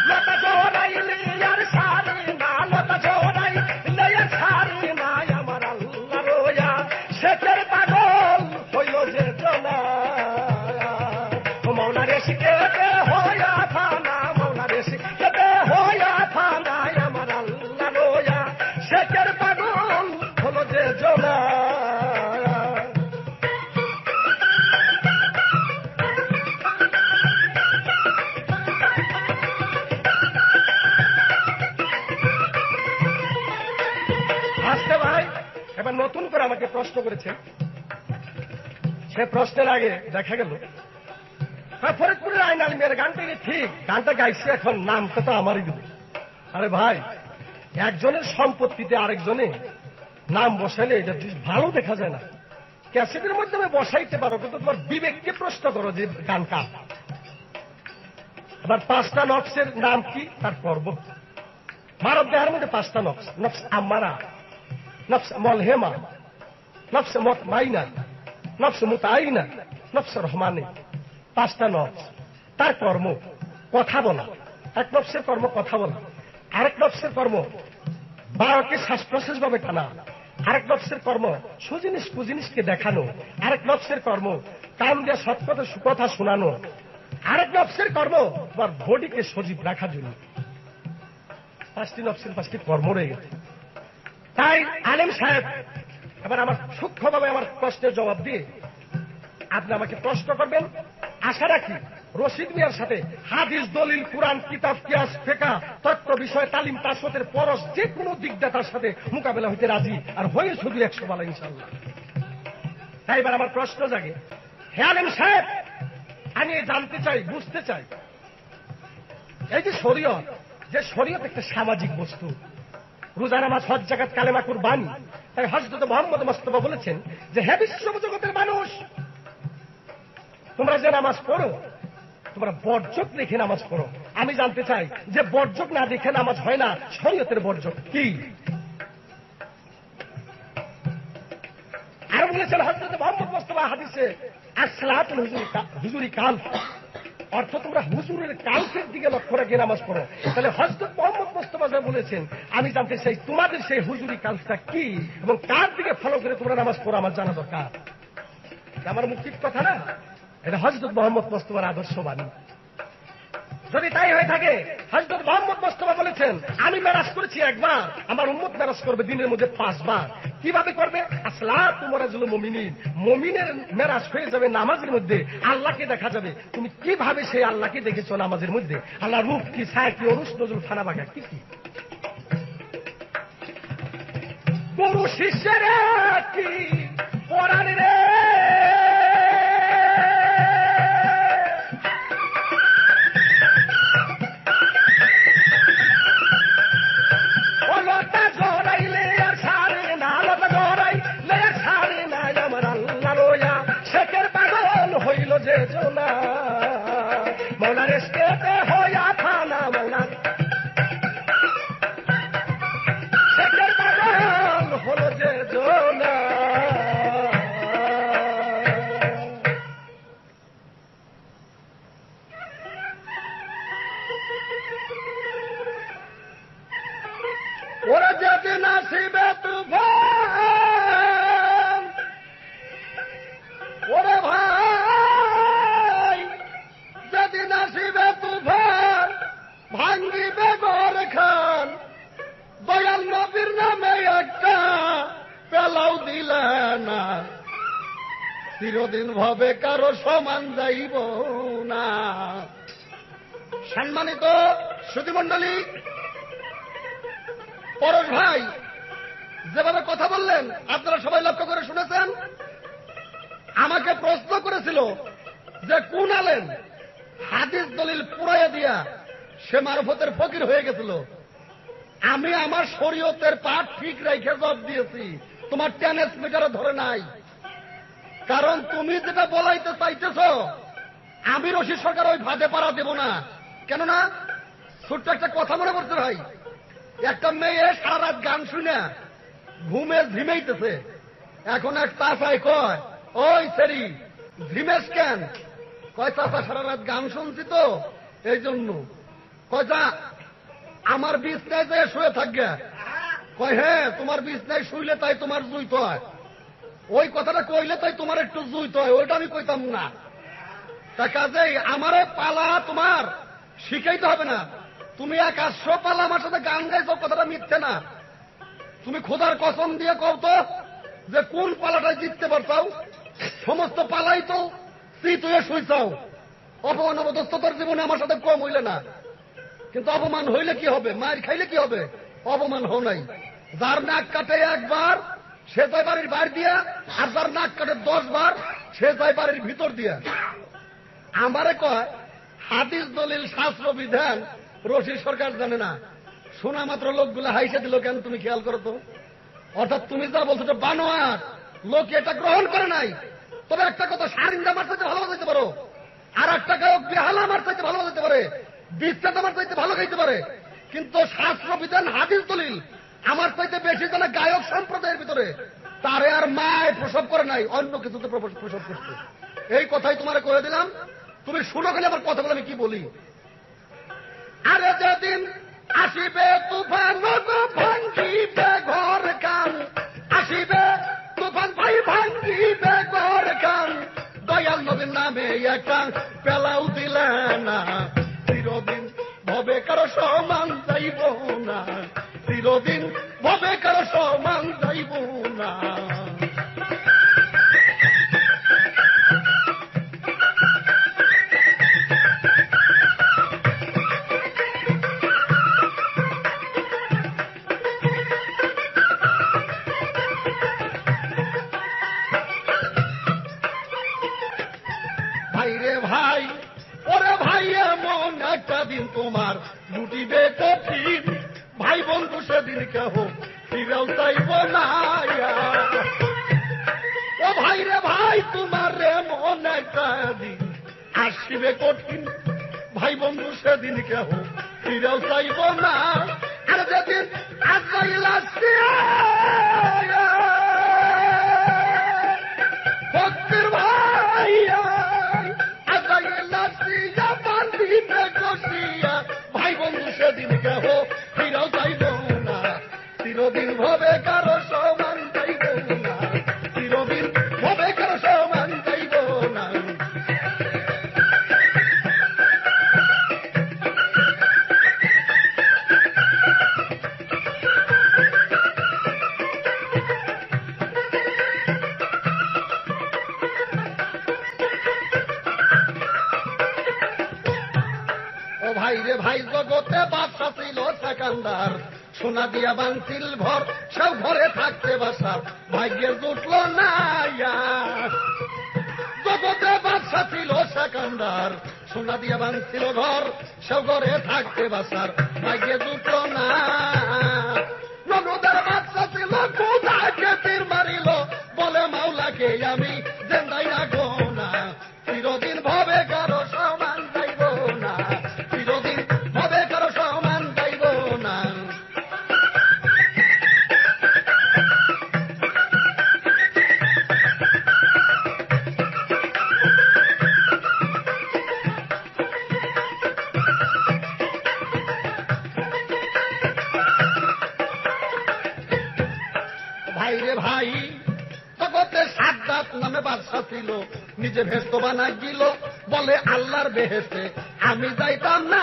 লতা জড়াইলে আর সারে না লতা জড়াইলে আর সারে না আমার আল্লাহ রোয়া শেখের পাগল হইল যে জনা মৌলা রে শিখেতে হইয়া থানা মৌলা রে শিখেতে হইয়া থানা আমার আল্লাহ রোয়া শেখের পাগল হলো যে জনা আসতে ভাই এবার নতুন করে আমাকে প্রশ্ন করেছেন সে প্রশ্নের আগে দেখা গেল ফরিদপুরের আইন আলমের গানটা ঠিক গানটা গাইছে এখন নামটা তো আমারই দিবে আরে ভাই একজনের সম্পত্তিতে আরেকজনে নাম বসাইলে এটা ভালো দেখা যায় না ক্যাসেটের মাধ্যমে বসাইতে পারো কিন্তু তোমার বিবেককে প্রশ্ন করো যে গান কার আবার 5টা নফসের নাম কি তার পর্ব মানব দেহের মধ্যে 5টা নফস নফস আমারা নফস মলহেমা নফস মতমাইনা নফস মুতাইনা নফস রহমানে 5টা নফস তার কর্ম কথা বলা এক নফসের কর্ম কথা বলা আরেক নফসের কর্ম বারোকে শ্বাস প্রশ্বাস ভাবে টানা আরেক নফসের কর্ম সুজিনিস কুজিনিসকে দেখানো আরেক নফসের কর্ম কান দিয়ে সৎকথা সুকথা শোনানো আরেক নফসের কর্ম তোমার বডিকে সজীব রাখার জন্য 5টি নফসের 5টি কর্ম রয়ে গেছে তাই আলেম সাহেব এবার আমার সূক্ষ্মভাবে আমার প্রশ্নের জবাব দিয়ে আপনি আমাকে প্রশ্ন করবেন আশা রাখি রশিদ মিয়ার সাথে হাদিস দলিল কুরআন কিতাব কিয়াস ফিকহ তত্ত্ব বিষয় তালিম তাসওয়াতের পরশ যে কোনো দিকদাতার সাথে মোকাবেলা হইতে রাজি আর হয়ে শুধু 100 বলা ইনশাআল্লাহ তাই এবার আমার প্রশ্ন জাগে হে আলেম সাহেব আমি জানতে চাই বুঝতে চাই এই যে শরীয়ত যে শরীয়ত একটা সামাজিক বস্তু রোজা নামাজ হজ যাকাত কালেমা কুরবানি তাই হযরত মুহাম্মদ মুস্তাফা বলেছেন যে হে বিশ্ব জগতের মানুষ তোমরা যে নামাজ পড়ো তোমরা বর্জক দেখে নামাজ পড়ো আমি জানতে চাই যে বর্জক না দেখে নামাজ হয় না শরীয়তের বর্জক কি আর বলেছেন হযরত মুহাম্মদ মুস্তাফা হাদিসে আসসালাতুল হুজুরি কাল অর্থ তোমরা হুজুরের কালফের দিকে লক্ষ্য রেখে নামাজ পড়ো তাহলে হযরত মুহাম্মদ মুস্তাফা যা বলেছেন আমি জানতে চাই তোমাদের সেই হুজুরি কালটা কি এবং কার দিকে ফলো করে তোমরা নামাজ পড়ো আমার জানা দরকার আমার মুক্তির কথা না এটা হযরত মুহাম্মদ মুস্তাফার আদর্শবাণী যদি তাই হয়ে থাকে হযরত মুহাম্মদ মুস্তাফা বলেছেন আমি মেরাজ করেছি একবার আমার উম্মত মেরাজ করবে দিনের মধ্যে 5 বার কিভাবে করবে আসলাতু মুরাজুল মুমিনিন মুমিনের মেরাজ হয়ে যাবে নামাজের মধ্যে আল্লাহকে দেখা যাবে তুমি কিভাবে সেই আল্লাহকে দেখেছো নামাজের মধ্যে আল্লাহর রূপ কি ছায়া কি অরুষ নজরুল ফানা বাগা কি কি গুরু শিষ্যের কি কোরআন রে যে জোনা মৌলার স্টেপে হইয়া থানা মৌলার শেখের বাগান হলো যে জোনা ওরা যেতে নাসিবে তুফান ওরে চিরদিন ভাবে কারো সমান যাইব না। সম্মানিত সুধীমণ্ডলী, পরশ ভাই যেভাবে কথা বললেন আপনারা সবাই লক্ষ্য করে শুনেছেন। আমাকে প্রশ্ন করেছিল যে কোন আলেম হাদিস দলিল পুরাইয়া দিয়া সে মারফতের ফকির হয়ে গেছিল। আমি আমার শরীয়তের পাঠ ঠিক রেখে জবাব দিয়েছি, তোমার টেনিস মিটারে ধরে নাই। কারণ তুমি যেটা বলাইতে চাইতেছ আমি রশিদ সরকার ওই ভাদে পাড়া দেব না। কেননা ছোট্ট একটা কথা মনে পড়ছে ভাই, একটা মেয়ে সারা রাত গান শুনে ঘুমে ঝিমেইতেছে। এখন এক চাষায় কয়, ওই সেরি ঝিমেশ কেন? কয় চাষা সারা রাত গান শুনছি তো এই জন্য। কয় যা আমার বিছনায় যে শুয়ে থাকবে। কয় হ্যাঁ, তোমার বিছনায় শুইলে তাই তোমার জুইত হয়। ওই কথাটা কইলে তাই তোমার একটু জুইত হয়, ওইটা আমি কইতাম না। তা কাজেই আমারে পালা তোমার শিখাইতে হবে না। তুমি 100 পালা আমার সাথে গান গাইছো, কথাটা মিথ্যে না। তুমি খোদার কসম দিয়ে কও তো যে কোন পালাটায় জিততে পারতাও? সমস্ত পালাই তো চিত হয়ে শুইছাও। অপমান অবদস্ততার জীবনে আমার সাথে কম হইলে না, কিন্তু অপমান হইলে কি হবে? মায়ের খাইলে কি হবে? অপমান হও নাই। যার নাক কাটে একবার সে যায় বাড়ির বাইর দিয়া, আর যার নাক কাটে 10 বার সে যায় বাড়ির ভিতর দিয়া। আমারে কয় হাদিস দলিল শাস্ত্র বিধান রশিদ সরকার জানে না। শোনা মাত্র লোকগুলো হাইসে দিল কেন তুমি খেয়াল করো তো। অর্থাৎ তুমি যা বলছো যে বানোয়ার, লোক এটা গ্রহণ করে নাই। তবে একটা কথা, সারিন্দা আমার চাইতে ভালো বাজাইতে পারো, আর একটা গায়ক বেহালা আমার চাইতে ভালো বাজাইতে পারে, বিচ্ছেদ আমার চাইতে ভালো গাইতে পারে, কিন্তু শাস্ত্র বিধান হাদিস দলিল আমার চাইতে বেশি জানা গায়ক সম্প্রদায়ের ভিতরে তারে আর মায় প্রসব করে নাই, অন্য কিছুতে প্রসব করছে। এই কথাই তোমার করে দিলাম, তুমি শুনো খালি আমার কথাগুলো আমি কি বলি। আরে যেদিন আসিবে তুফান ভাঙ্গিবে ঘর কান, আসিবে তুফান ভাই ভাঙ্গিবে ঘর কান, দয়াল নবীর নামে একটা পেলাও দিলে না, চিরদিন ভবে কারো সমান যাইব না, চিরদিন ভবে কারো সমান যাইব না। ভাই ওরে ভাই, এমন একটা দিন তোমার লুটিবে কঠিন, ভাই বন্ধু সেদিন কেহ ফিরেও চাইব না। ও ভাই রে ভাই, তোমার এমন একটা দিন আসিবে কঠিন, ভাই বন্ধু সেদিন কেহ ফিরেও চাইব না। আর যেদিন আজরাইল আসিয়া ভক্তির ভাই ভাই বন্ধু সেদিন কেহ ফিরাও যাইব না, চিরদিন ভবে কারো সমান যাইব না, চিরদিন ভবে কারো সমান যাইব না। ভাই রে ভাই, জগতে বাদশা ছিল সেকান্দার, সোনা দিয়া বানছিল ঘর, সব ঘরে থাকতে বাসার ভাগ্যে জুটল না। জগতে বাদশা ছিল সেকান্দার, সোনা দিয়া বানছিল ঘর, সব ঘরে থাকতে বাসার ভাগ্যে জুটল না। নগদের বাদশা ছিল খোদাকে তীর মারিল, বলে মাওলাকে আমি জেন্দাই রাখো না, চিরদিন ভবে কারো সমান যাইব না, চিরদিন ভবে কারো সমান যাইব না। ভাই রে ভাই, জগতে সাদ্দাত নামে বাদশা ছিল, নিজে ভেস্ত বানাই দিল, বলে আল্লাহর বেহেশতে আমি যাইতাম না।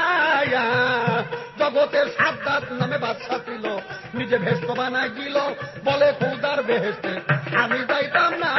জগতের সাদ্দাত নামে বাদশা ছিল, নিজে ভেস্ত বানাই দিল, বলে খোদার বেহেশতে আমি যাইতাম না।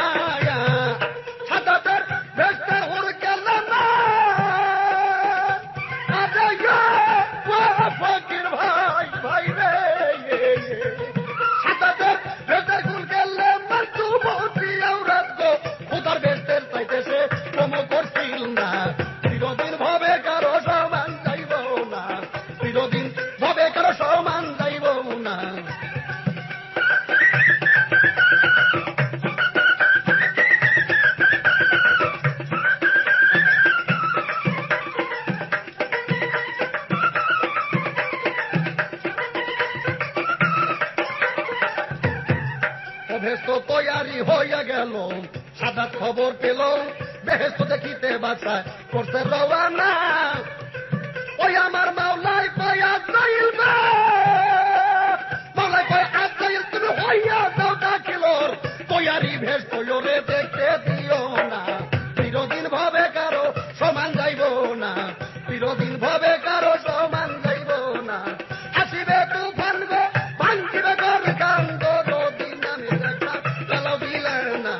গেল, সাদা খবর পেল বেহেশত দেখিতে বাসায় করতে রওয়ানা। ওই আমার মাওলাই কয় আজরাইল রে, মাওলাই কয় আজরাইল তুমি হইয়া যাও দাখিল, তৈয়ারি ভেষ তৈরে দেখতে দিও না, চিরদিন ভাবে কারো সমান যাইব না, চিরদিন ভাবে কারো সমান যাইব না। আসিবে তুফান গো ভাঙ্গিবে ঘর কান্দ, নদী নামে দেখা চালাও দিলে না,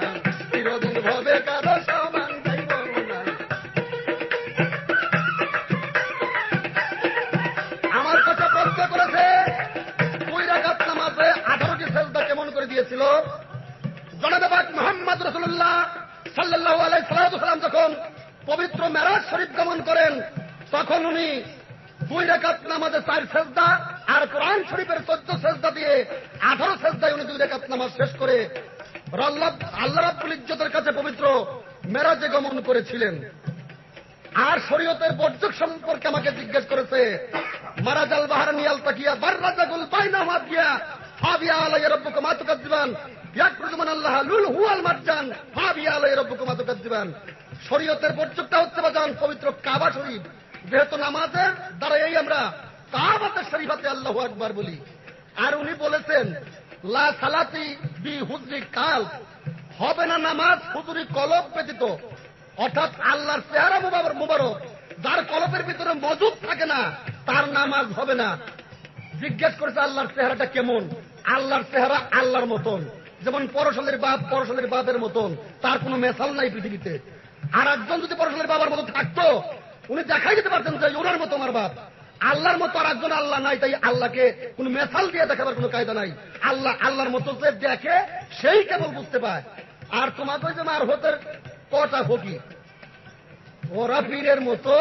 চিরদিন ভাবে কারো সমান যাইব না। আমার কাছে প্রশ্ন করেছে 2 রাকাত নামাজে 18টি সেজদা কেমন করে দিয়েছিল? জনাবে পাক মুহাম্মদ রাসূলুল্লাহ সাল্লাল্লাহু আলাইহি সাল্লাম যখন পবিত্র মেরাজ শরীফ গমন করেন, তখন উনি 2 রাকাত নামাজে 4 সেজদা আর কোরআন শরীফের 14 সেজদা দিয়ে 18 সেজদায় উনি 2 রাকাত নামাজ শেষ করে আল্লাহ রাব্বুল ইজ্জতের কাছে পবিত্র মেরাজে গমন করেছিলেন। আর শরীয়তের বর্জক সম্পর্কে আমাকে জিজ্ঞেস করেছে, মারাজাল বাহার নিয়াল তাকিয়া বাররাজাগুল বাইনামা দিয়া ফাবিয়া আলাইহি রাব্বুকুম আতুকাজ্জিবান ইয়াকরুজুমান আল্লাহ লুল হুয়াল মারজান ফাবিয়া আলাইহি রাব্বুকুম আতুকাজ্জিবান। শরীয়তের বর্জকটা হচ্ছে বাজান পবিত্র কাবা শরীফ। যেহেতু নামাজের দ্বারাই আমরা কাবাতে শরীফাতে আল্লাহু আকবার বলি। আর উনি বলেছেন লা সালাতি বি হুজরি কাল, হবে না নামাজ হুজুরি কলব ব্যতীত, অর্থাৎ আল্লাহর চেহারা মুবারক যার কলবের ভিতরে মজুদ থাকে না তার নামাজ হবে না। জিজ্ঞেস করেছে আল্লাহর চেহারাটা কেমন? আল্লাহর চেহারা আল্লাহর মতন, যেমন পরশালের বাপ পরশালের বাপের মতন, তার কোনো মেসাল নাই পৃথিবীতে। আর একজন যদি পরশালের বাবার মতো থাকতো উনি দেখাই দিতে পারতেন যে ওনার মতো আমার বাপ। আল্লাহর মতো আর একজন আল্লাহ নাই, তাই আল্লাহকে কোন মেসাল দিয়ে দেখাবার কোনো কায়দা নাই। আল্লাহ আল্লাহর মতো যে দেখে সেই কেবল বুঝতে পায়। আর তোমাকে যে মার হতের কটা ফকির, ওরা পীরের মতো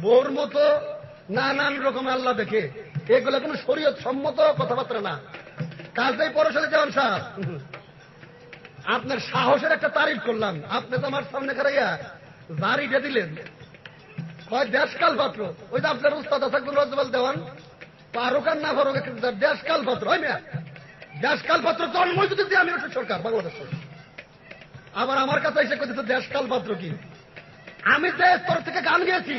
বোর মতো নানান রকম আল্লাহ দেখে, এগুলো কোন শরীয়ত সম্মত কথাবার্তা না। কাজেই পরশালী দেওয়ান সাহেব, আপনার সাহসের একটা তারিফ করলাম, আপনি তো আমার সামনে খারাইয়া জারিটা দিলেন কয় দেশকাল পাত্র। ওই যে আপনার উস্তাদ আসাদুল রাজ্জাল দেওয়ান পারুক আর না পারুক দেশকাল পাত্র হয় না, দেশকাল পাত্র জন্মই যদি দিয়ে আমি সরকার বাংলাদেশের। আবার আমার কাছে এসে কথা দেশকাল পাত্র কি? আমি যে স্তর থেকে গান গেয়েছি,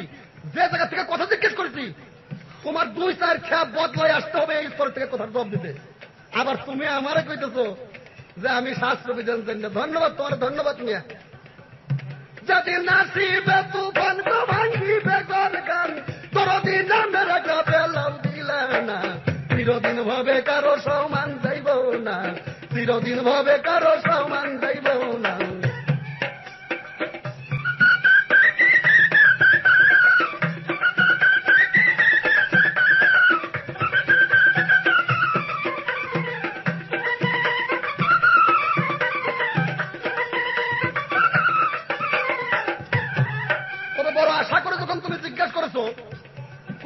যে জায়গা থেকে কথা জিজ্ঞেস করেছি, তোমার 2-4 খেয়া বদলায় আসতে হবে এই স্তর থেকে কথার জবাব দিতে। আবার তুমি আমারে কইতেছো যে আমি শাস্ত্র বিধান জানি না। ধন্যবাদ তোমার, ধন্যবাদ মিয়া। যদি নাসিবে তুফান তো ভাঙ্গিবে ঘর গান, দরদি নামে রাখা পেলাম দিলে না, চিরদিন ভাবে কারো সমান যাইব না, চিরদিন ভাবে কারো সমান যাইব না।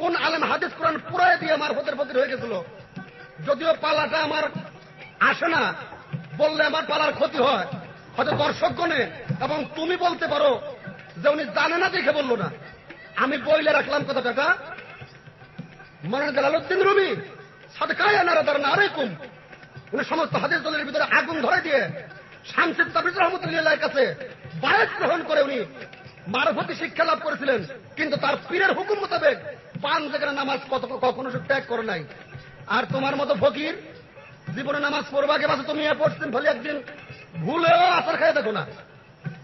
কোন আলেম হাদিস কোরআন পুরাই দিয়ে আমার হতের ফকির হয়ে গেছিল। যদিও পালাটা আমার আসে না, বললে আমার পালার ক্ষতি হয়, হয়তো দর্শকগণে এবং তুমি বলতে পারো যে উনি জানে না দেখে বললো না। আমি বইলে রাখলাম কথাটা, মনে জালালউদ্দিন রুমি সাদকায়ে নারাদার নারাইকুম, উনি সমস্ত হাদিস দলের ভিতরে আগুন ধরে দিয়ে শামসুদ তাবরিজি রহমতুল্লাহর কাছে বায়াত গ্রহণ করে উনি মারফতি শিক্ষা লাভ করেছিলেন। কিন্তু তার পীরের হুকুম মোতাবেক 5 জায়গায় নামাজ কখনো সে ত্যাগ করে নাই। আর তোমার মতো ফকির জীবনে নামাজ পড়বাকে বাসে তুমি পড়ছেন ফলে একদিন ভুলেও আসার খাইয়ে দেখো না।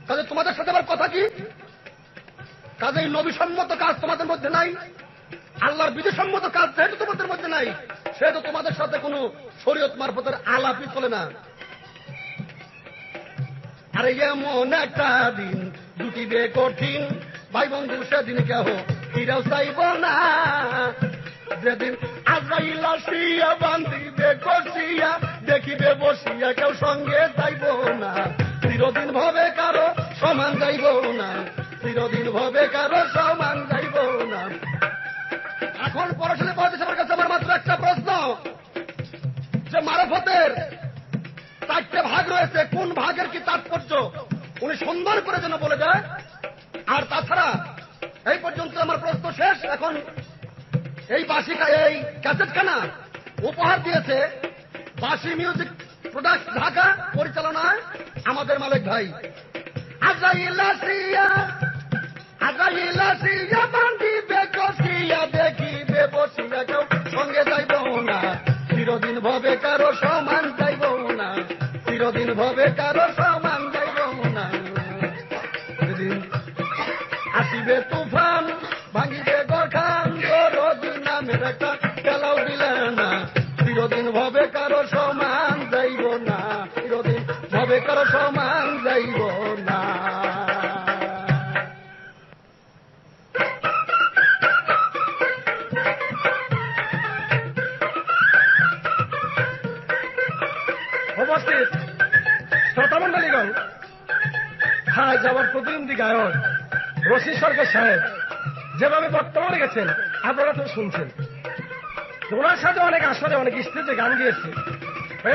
কাজে তোমাদের সাথে আবার কথা কি? কাজে নবী সম্মত কাজ তোমাদের মধ্যে নাই, আল্লাহর বিধিসম্মত কাজ যেহেতু তোমাদের মধ্যে নাই, সেহেতু তোমাদের সাথে কোনো শরীয়ত মারফতের আলাপই চলে না। আরে এমন একটা দিন দুটিবে কঠিন, ভাই বন্ধু সেদিন কেহ ফিরেও চাইব না, যেদিন আজরাইল আসিয়া বান্ধিবে কষিয়া, দেখিবে বসিয়া কেউ সঙ্গে যাইব না, চিরদিন ভাবে কারো সমান যাইব না, চিরদিন ভাবে কারো সমান যাইব না। এখন পড়াশোনা পড়াতে সবার কাছে আমার মাত্র একটা প্রশ্ন, যে মারফতের 4টে ভাগ রয়েছে, কোন ভাগের কি তাৎপর্য উনি সুন্দর করে যেন বলে যায়। আর তাছাড়া এই পর্যন্ত আমার প্রশ্ন শেষ। এখন এই এই ক্যাসেটখানা উপহার দিয়েছে বাসি মিউজিক প্রোডাক্ট ঢাকা, পরিচালনায় আমাদের মালিক ভাই আজাইলা সিয়া বান্ধিবে কষিয়া দেখিবে বসিয়া কেউ সঙ্গে যাইব না চিরদিন ভবে কারো সমান যাইব না চিরদিন ভবে কারো সমান যাইব না সেদিন আসিবে তুফান ভাঙিবে গঠান রোদিন নামের একটা খেলাও দিলে না চিরদিন ভবে কারো সমান যাইব না চিরদিন ভবে কারো সমান যাইব না। উপস্থিত শ্রোতামণ্ডলীগণ, আজ আমার প্রতিনিধি গায়ক রশিদ সরকার সাহেব যেভাবে বর্তমানে গেছেন আপনারা তো শুনছেন। ওনার সাথে অনেক আসরে অনেক স্টেজে গান গিয়েছে,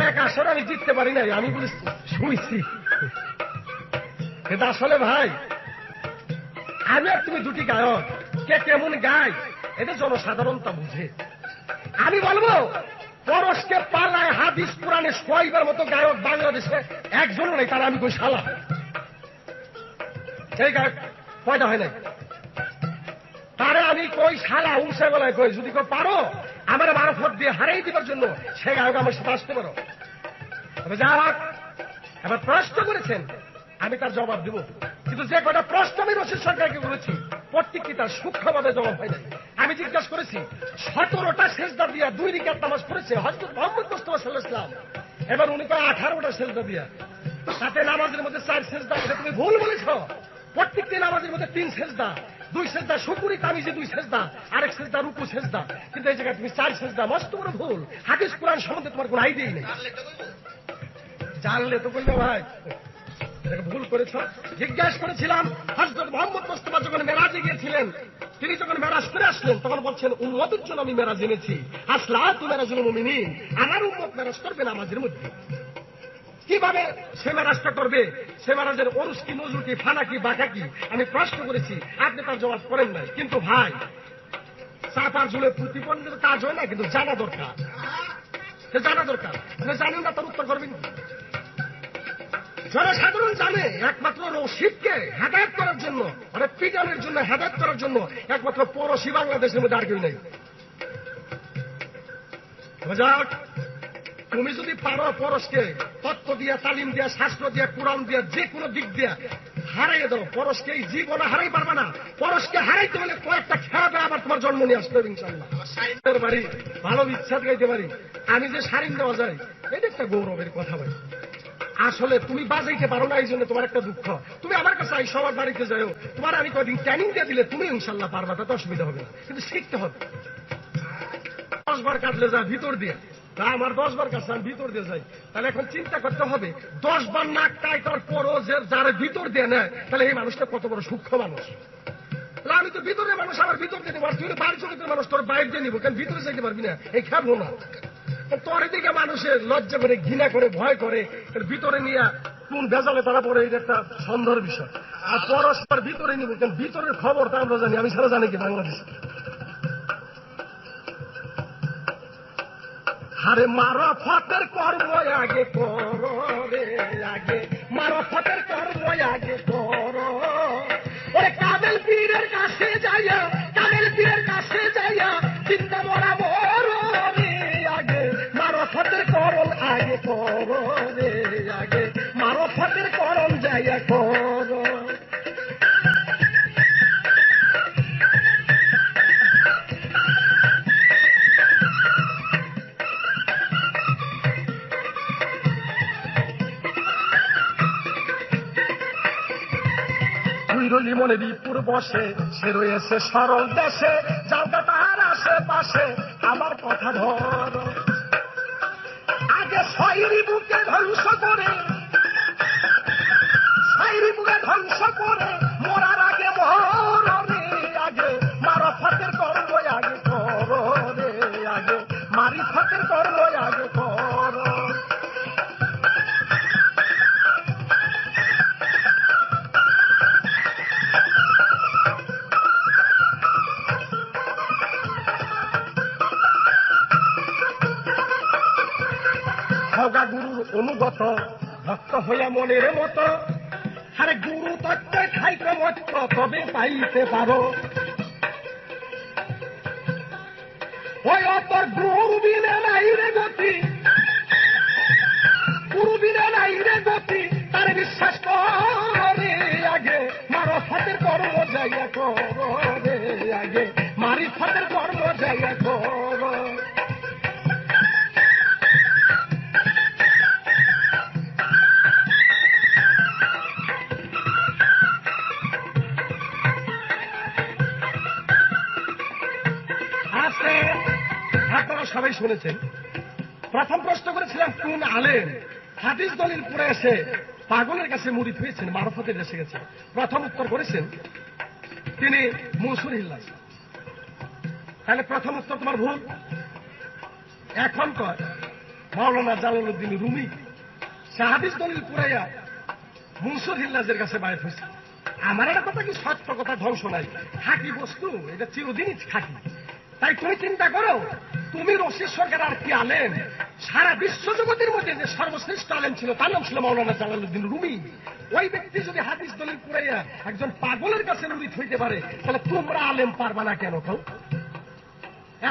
এক আসরে আমি জিততে পারি নাই, আমি বলি শুনেছি। কিন্তু আসলে ভাই আমি আর তুমি দুটি গায়ক, কে কেমন গায় এটা জনসাধারণতা বুঝে। আমি বলবো পরশকে পাল্লায় হাদিস কোরআনে সোয়াইবার মতো গায়ক বাংলাদেশে একজনও নেই, তারা আমি কই শালা সেই গায়ক পয়দা হয় নাই, তারা আমি কই শালা উঁচা গলায় কই যদি কেউ পারো আমার মারফত দিয়ে হারাই দিবার জন্য সেই গায়ক আমার সাথে আসতে পারো। তবে যা হোক, এবার প্রশ্ন করেছেন আমি তার জবাব দেব, কিন্তু যে কটা প্রশ্ন আমি রশিদ সরকারকে করেছি প্রত্যেকটি তার সূক্ষ্মভাবে জবাব হয় নাই। আমি জিজ্ঞাসা করেছি 17টা সেজদা দিয়া 2 রাকাত নামাজ পড়েছে হযরত মুহাম্মদ মুস্তাফা সাল্লাল্লাহু আলাইহি ওয়াসাল্লাম, এবার উনি কয় 18টা সেজদা দিয়া, তাতে নামাজের মধ্যে 4 সেজদা, এটা তুমি ভুল বলেছ। প্রত্যেকটি নামাজের মধ্যে 3 সেজদা, 2 সেজদা শুকরি তামিজি 2 সেজদা, আরেক সেজদা রুকু সেজদা, কিন্তু এই জায়গায় তুমি 4 সেজদা, মস্ত বড় ভুল। হাদিস কোরআন সম্বন্ধে তোমার কোনো আইডিয়াই নেই। জানলে তো বলবে ভাই ভুল করেছ। জিজ্ঞাসা করেছিলাম হযরত মুহাম্মদ মুস্তাফা যখন মেরাজে গিয়েছিলেন, তিনি যখন মেরাজ করে আসলেন তখন বলছেন উম্মতের জন্য আমি মেরাজ এনেছি, আসলাতু মেরাজুল মুমিনিন, আমার উম্মত মেরাজ করবে নামাজের মধ্যে। কিভাবে সে মেরাজটা করবে, সে মেরাজের ওরস কি নজরুল কি ফানা কি বাঁকা কি আমি প্রশ্ন করেছি, আপনি তার জবাব করেন নাই। কিন্তু ভাই চাপার ঝুলে প্রতিপন্নের কাজ হয় না, কিন্তু জানা দরকার, জানা দরকার। জানেন না তার উত্তর করবেন। জনসাধারণ জানে একমাত্র রশিদকে হেদায়েত করার জন্য, মানে পিটানের জন্য হেদায়েত করার জন্য একমাত্র পড়োশী বাংলাদেশের মধ্যে আর কেউ নেই। যাক, তুমি যদি পারো পরশকে তত্ত্ব দিয়া, তালিম দিয়া, শাস্ত্র দিয়া, কোরআন দিয়া, যে কোনো দিক দিয়া হারাইয়ে দাও, পরশকে এই জীবনে হারাই পারবে না। পরশকে হারাইতে হলে কয়েকটা খেলাতে আবার তোমার জন্ম নিয়ে আসতে হবে ইনশাআল্লাহ। পারি ভালো বিচ্ছেদ গাইতে পারি, আমি যে সারিন দেওয়া যায় এটা একটা গৌরবের কথা ভাই। আসলে তুমি বাজাইতে পারো না, এই জন্য তোমার একটা দুঃখ। তুমি আমার কাছে এই সবার বাড়িতে যাও, তোমার আমি কদিন ট্রেনিং দিয়ে দিলে তুমি ইনশাল্লাহ পারবা, তাতে অসুবিধা হবে না, কিন্তু শিখতে হবে। 10 বার কাটলে যা ভিতর দিয়ে, তা আমার 10 বার কাটছে আমি ভিতর দিয়ে যাই, তাহলে এখন চিন্তা করতে হবে 10 বার নাক কাটার পরও যে যারা ভিতর দিয়ে নেয়, তাহলে এই মানুষটা কত বড় সূক্ষ্ম মানুষ। আমি তো ভিতরে মানুষ, আমার ভিতর দিয়ে নেবো, তুই বাড়ি জগতের মানুষ, তোর বাইরে দিয়ে নিবো, কেন ভিতরে যাইতে পারবি না, এই খাবো না। তোর দিকে মানুষের লজ্জা করে, ঘৃণা করে, ভয় করে, ভিতরে নিয়ে কোন ভেজালে তারা পড়ে, এটা একটা সন্দেহের বিষয়। আর পরস্পর ভিতরে নিব, কেন ভিতরের খবরটা আমরা জানি, আমি সারা জানি কি বাংলাদেশ। আরে মারো ফতের কর্ম আগে করো রে, আগে মারো ফতের কর্ম আগে করো। ওরে কামেল পীরের কাছে যাইয়া, কামেল পীরের কাছে যাইয়া চিন্তা মরা বড় রে, আগে মারো ফতের করণ আগে করো রে, আগে মারো ফতের করণ যাইয়া করো। রইলি মনে বিপুর বসে, সে রয়েছে সরল দেশে, যাওটা তাহার আশেপাশে আমার কথা ধর। আগে শয়রি বুকে ধ্বংস করে, শয়রি বুকে ধ্বংস করে মরার আগে মরে, আগে মারো ফতের কর্ম আগে করো রে, আগে মারি ফতের কর্ম আগে করো। গুরুর অনুগত ভক্ত হইয়া মনের মতো আরে গুরু তত্ত্বে খাইতে মত্ত তবে পাইতে পারো ওই অতর গুরু বিনে নাই রে গতি গুরু বিনে নাই রে গতি তার বিশ্বাস করে আগে মারফতের কর্ম যাইয়া করো রে আগে মারিফতের কর্ম যাইয়া করো আপনারা সবাই শুনেছেন প্রথম প্রশ্ন করেছিলাম কোন আলেম হাদিস দলিল পড়ে এসে পাগলের কাছে মুরিদ হয়েছেন মারফতে এসে গেছে প্রথম উত্তর করেছেন তিনি মনসুর হিল্লাজ তাহলে প্রথম উত্তর তোমার ভুল এখন কয় মাওলানা জালালউদ্দিন রুমি সে হাদিস দলিল পুরাইয়া মনসুর হিল্লাজের কাছে বাইর হয়েছে আমার একটা কথা কি সত্য কথা ধ্বংস নাই খাঁটি বস্তু এটা চিরদিনই খাঁটি তাই তুমি চিন্তা করো তুমি রশিদ সরকার আর কি আলেম সারা বিশ্বজগতের মধ্যে যে সর্বশ্রেষ্ঠ আলেম ছিল তার নাম ছিল মাওলানা জালালউদ্দিন রুমি ওই ব্যক্তি যদি হাদিস দলিল পুরাইয়া একজন পাগলের কাছে মুরিদ হইতে পারে তাহলে তোমরা আলেম পারবা না কেন কও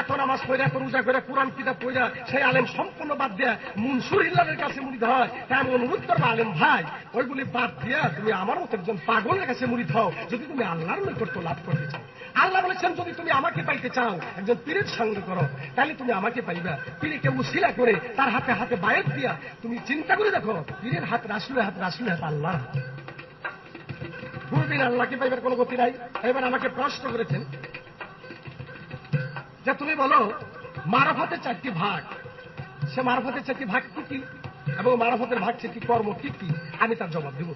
এত নামাজ পড়া এত রোজা করে কোরআন কিতাব পড়া সেই আলেম সম্পূর্ণ বাদ দিয়া মনসুর হিল্লাদের কাছে মুরিদ হয় তাই আমি অনুরোধ করবো আলেম ভাই ওইগুলি বাদ দিয়া তুমি আমার মতো একজন পাগলের কাছে মুরিদ হও যদি তুমি আল্লাহর নৈকট্য লাভ করতে চাও আল্লাহ বলেছেন যদি তুমি আমাকে পাইতে চাও একজন পীরের সঙ্গে করো তাহলে তুমি আমাকে পাইবা পীরকে উসিলা করে তার হাতে হাতে বায়াত দিয়া তুমি চিন্তা করে দেখো পীরের হাত রাসূলের হাত আল্লাহ কোনদিন আল্লাহকে পাইবার কোনো গতি নাই এবার আমাকে প্রশ্ন করেছেন যে তুমি বলো মারফতের 4টি ভাগ সে মারফতের 4টি ভাগ কি কি এবং মারফতের ভাগ 4টি কর্ম কি কি আমি তার জবাব দেব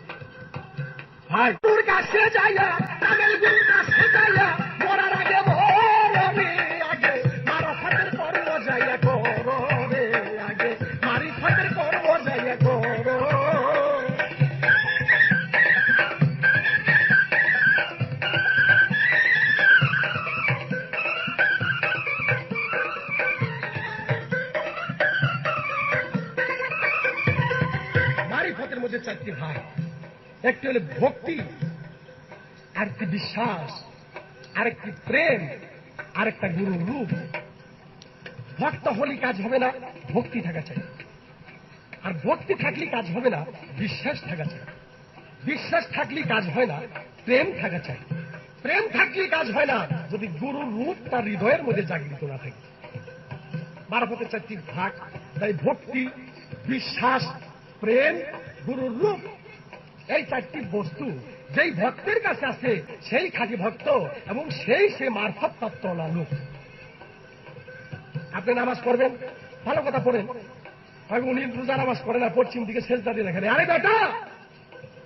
ভাই তোর কাছে যাইয়া কামেল গুরুর কাছে যাইয়া মরার আগে মরবে আগে মারফতের কর্ম যাইয়া করো রে আগে মারিফতের কর্ম যাইয়া করো মারিফতের মধ্যে 4টি ভাগ একটি হলো ভক্তি আরেকটি বিশ্বাস আরেকটি প্রেম আরেকটা গুরুর রূপ ভক্ত হলে কাজ হবে না ভক্তি থাকা চাই আর ভক্তি থাকলে কাজ হবে না বিশ্বাস থাকা চাই বিশ্বাস থাকলে কাজ হয় না প্রেম থাকা চাই প্রেম থাকলে কাজ হয় না যদি গুরুর রূপ তার হৃদয়ের মধ্যে জাগৃত না থাকে মারফতের 4টি ভাগ তাই ভক্তি বিশ্বাস প্রেম গুরুর রূপ এই 4টি বস্তু যেই ভক্তের কাছে আছে সেই খাঁটি ভক্ত এবং সে মারফত তত্ত্ব না লোক আপনি নামাজ পড়বেন ভালো কথা পড়েন হয়তো উনি রোজা নামাজ পড়েন না পশ্চিম দিকে সেজদা দিয়ে রাখেন আরে বেটা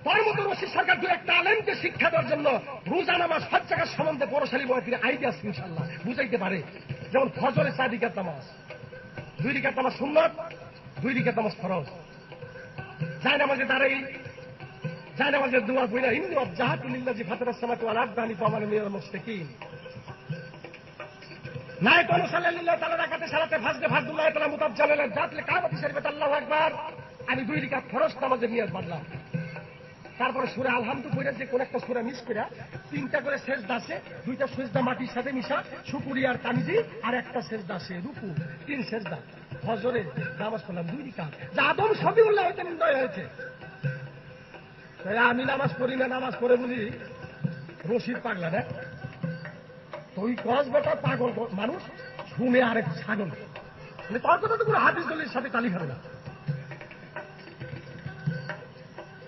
তার মতো রশিদ সরকার দু একটা আলেমকে শিক্ষা দেওয়ার জন্য রোজা নামাজ সব জায়গার সম্বন্ধে পৌরশালী বয়সের আইডিয়া আছে ইনশাল্লাহ বুঝাইতে পারে যেমন ফজরে 4 রাকাত নামাজ 2 রাকাত নামাজ সুন্নাত 2 রাকাত নামাজ ফরজ যায় নামাজে দাঁড়াই যায় নামাজের দোয়া বইলা ইন্নি ওয়াজ্জাহাতু লিল্লাযী ফাতারাস সামাওয়াতি ওয়াল আরদি হানিফাম ওয়া মিনাল মুশরিকিন নাই কোন সাল্লাল্লাহু তাআলা রাকাতে সালাতে ফাজদে ফারদুল্লাহ তাআলা মুতাজ্জালাল জাতলে কাবাতি শরীফে আল্লাহু আকবার আমি 2 রাকাত ফরজ নামাজে নিয়ত বাঁধলাম তারপরে সূরা আলহামদু পড়ে যে কোন একটা সূরা মিস করে 3টা করে সেজদা আছে 2টা সেজদা মাটির সাথে মিশা শুকরিয়া আর তামজি আর একটা সেজদা আছে রুকু 3 সেজদা ফজরে নামাজ পড়লাম 2 রাকাত যা আদম সবিউল্লাহ হইতে নির্ণয় হয়েছে আমি নামাজ পড়ি না নামাজ পড়ে বলি রশিদ পাগলা না তুই কস বেটা পাগল মানুষ শুনে আরেক ছাগল তোর কথা তো কোনো হাদিস দলিলের সাথে তালি হবে না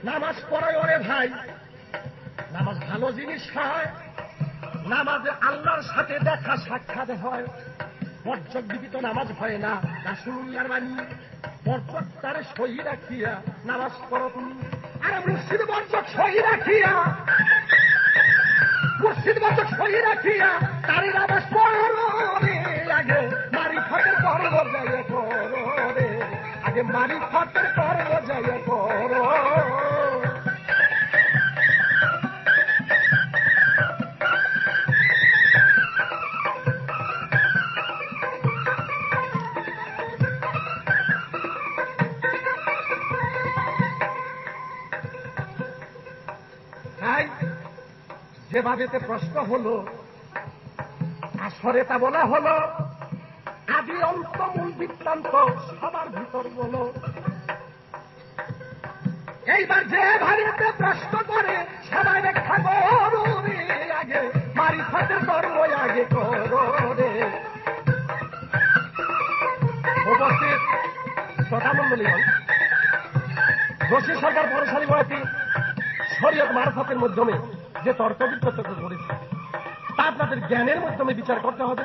নামাজ পড়ায় ওরে ভাই নামাজ ভালো জিনিস হয় নামাজে আল্লাহর সাথে দেখা সাক্ষাৎ হয় পর্যবিত নামাজ হয় না রাসূলুল্লাহর বাণী পর্যক তারে সহি রাখিয়া নামাজ পড়ো তুমি আরে মুর্শিদ বর্জক সহি রাখিয়া তারে নামাজ পড়ো রে আগে মারিফতের কর্ম যাইয়া করো রে আগে মারিফতের কর্ম যাইয়া করো যেভাবেতে প্রশ্ন হলো আসরে তা বলা হলো, আদি অন্ত মূল বৃত্তান্ত সবার ভিতর বলো। এইবার যে ভারতে প্রশ্ন করে সবাই ব্যাখ্যা করো রে, আগে মারিফাতের কর্ম আগে করো রে। উপস্থিত শ্রোতামণ্ডলীগণ, রশিদ সরকার পৌরশালী বয়াতি শরীয়ত মারফতের মাধ্যমে যে তর্ক বিতর্ক করেছে তা আপনাদের জ্ঞানের মাধ্যমে বিচার করতে হবে,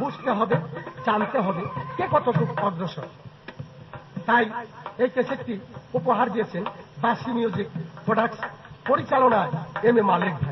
বুঝতে হবে, জানতে হবে কে কতটুকু অগ্রসর। তাই এই ক্যাসেটটি উপহার দিয়েছেন বাসি মিউজিক প্রোডাক্টস, পরিচালনায় এম এ মালিক ভাই।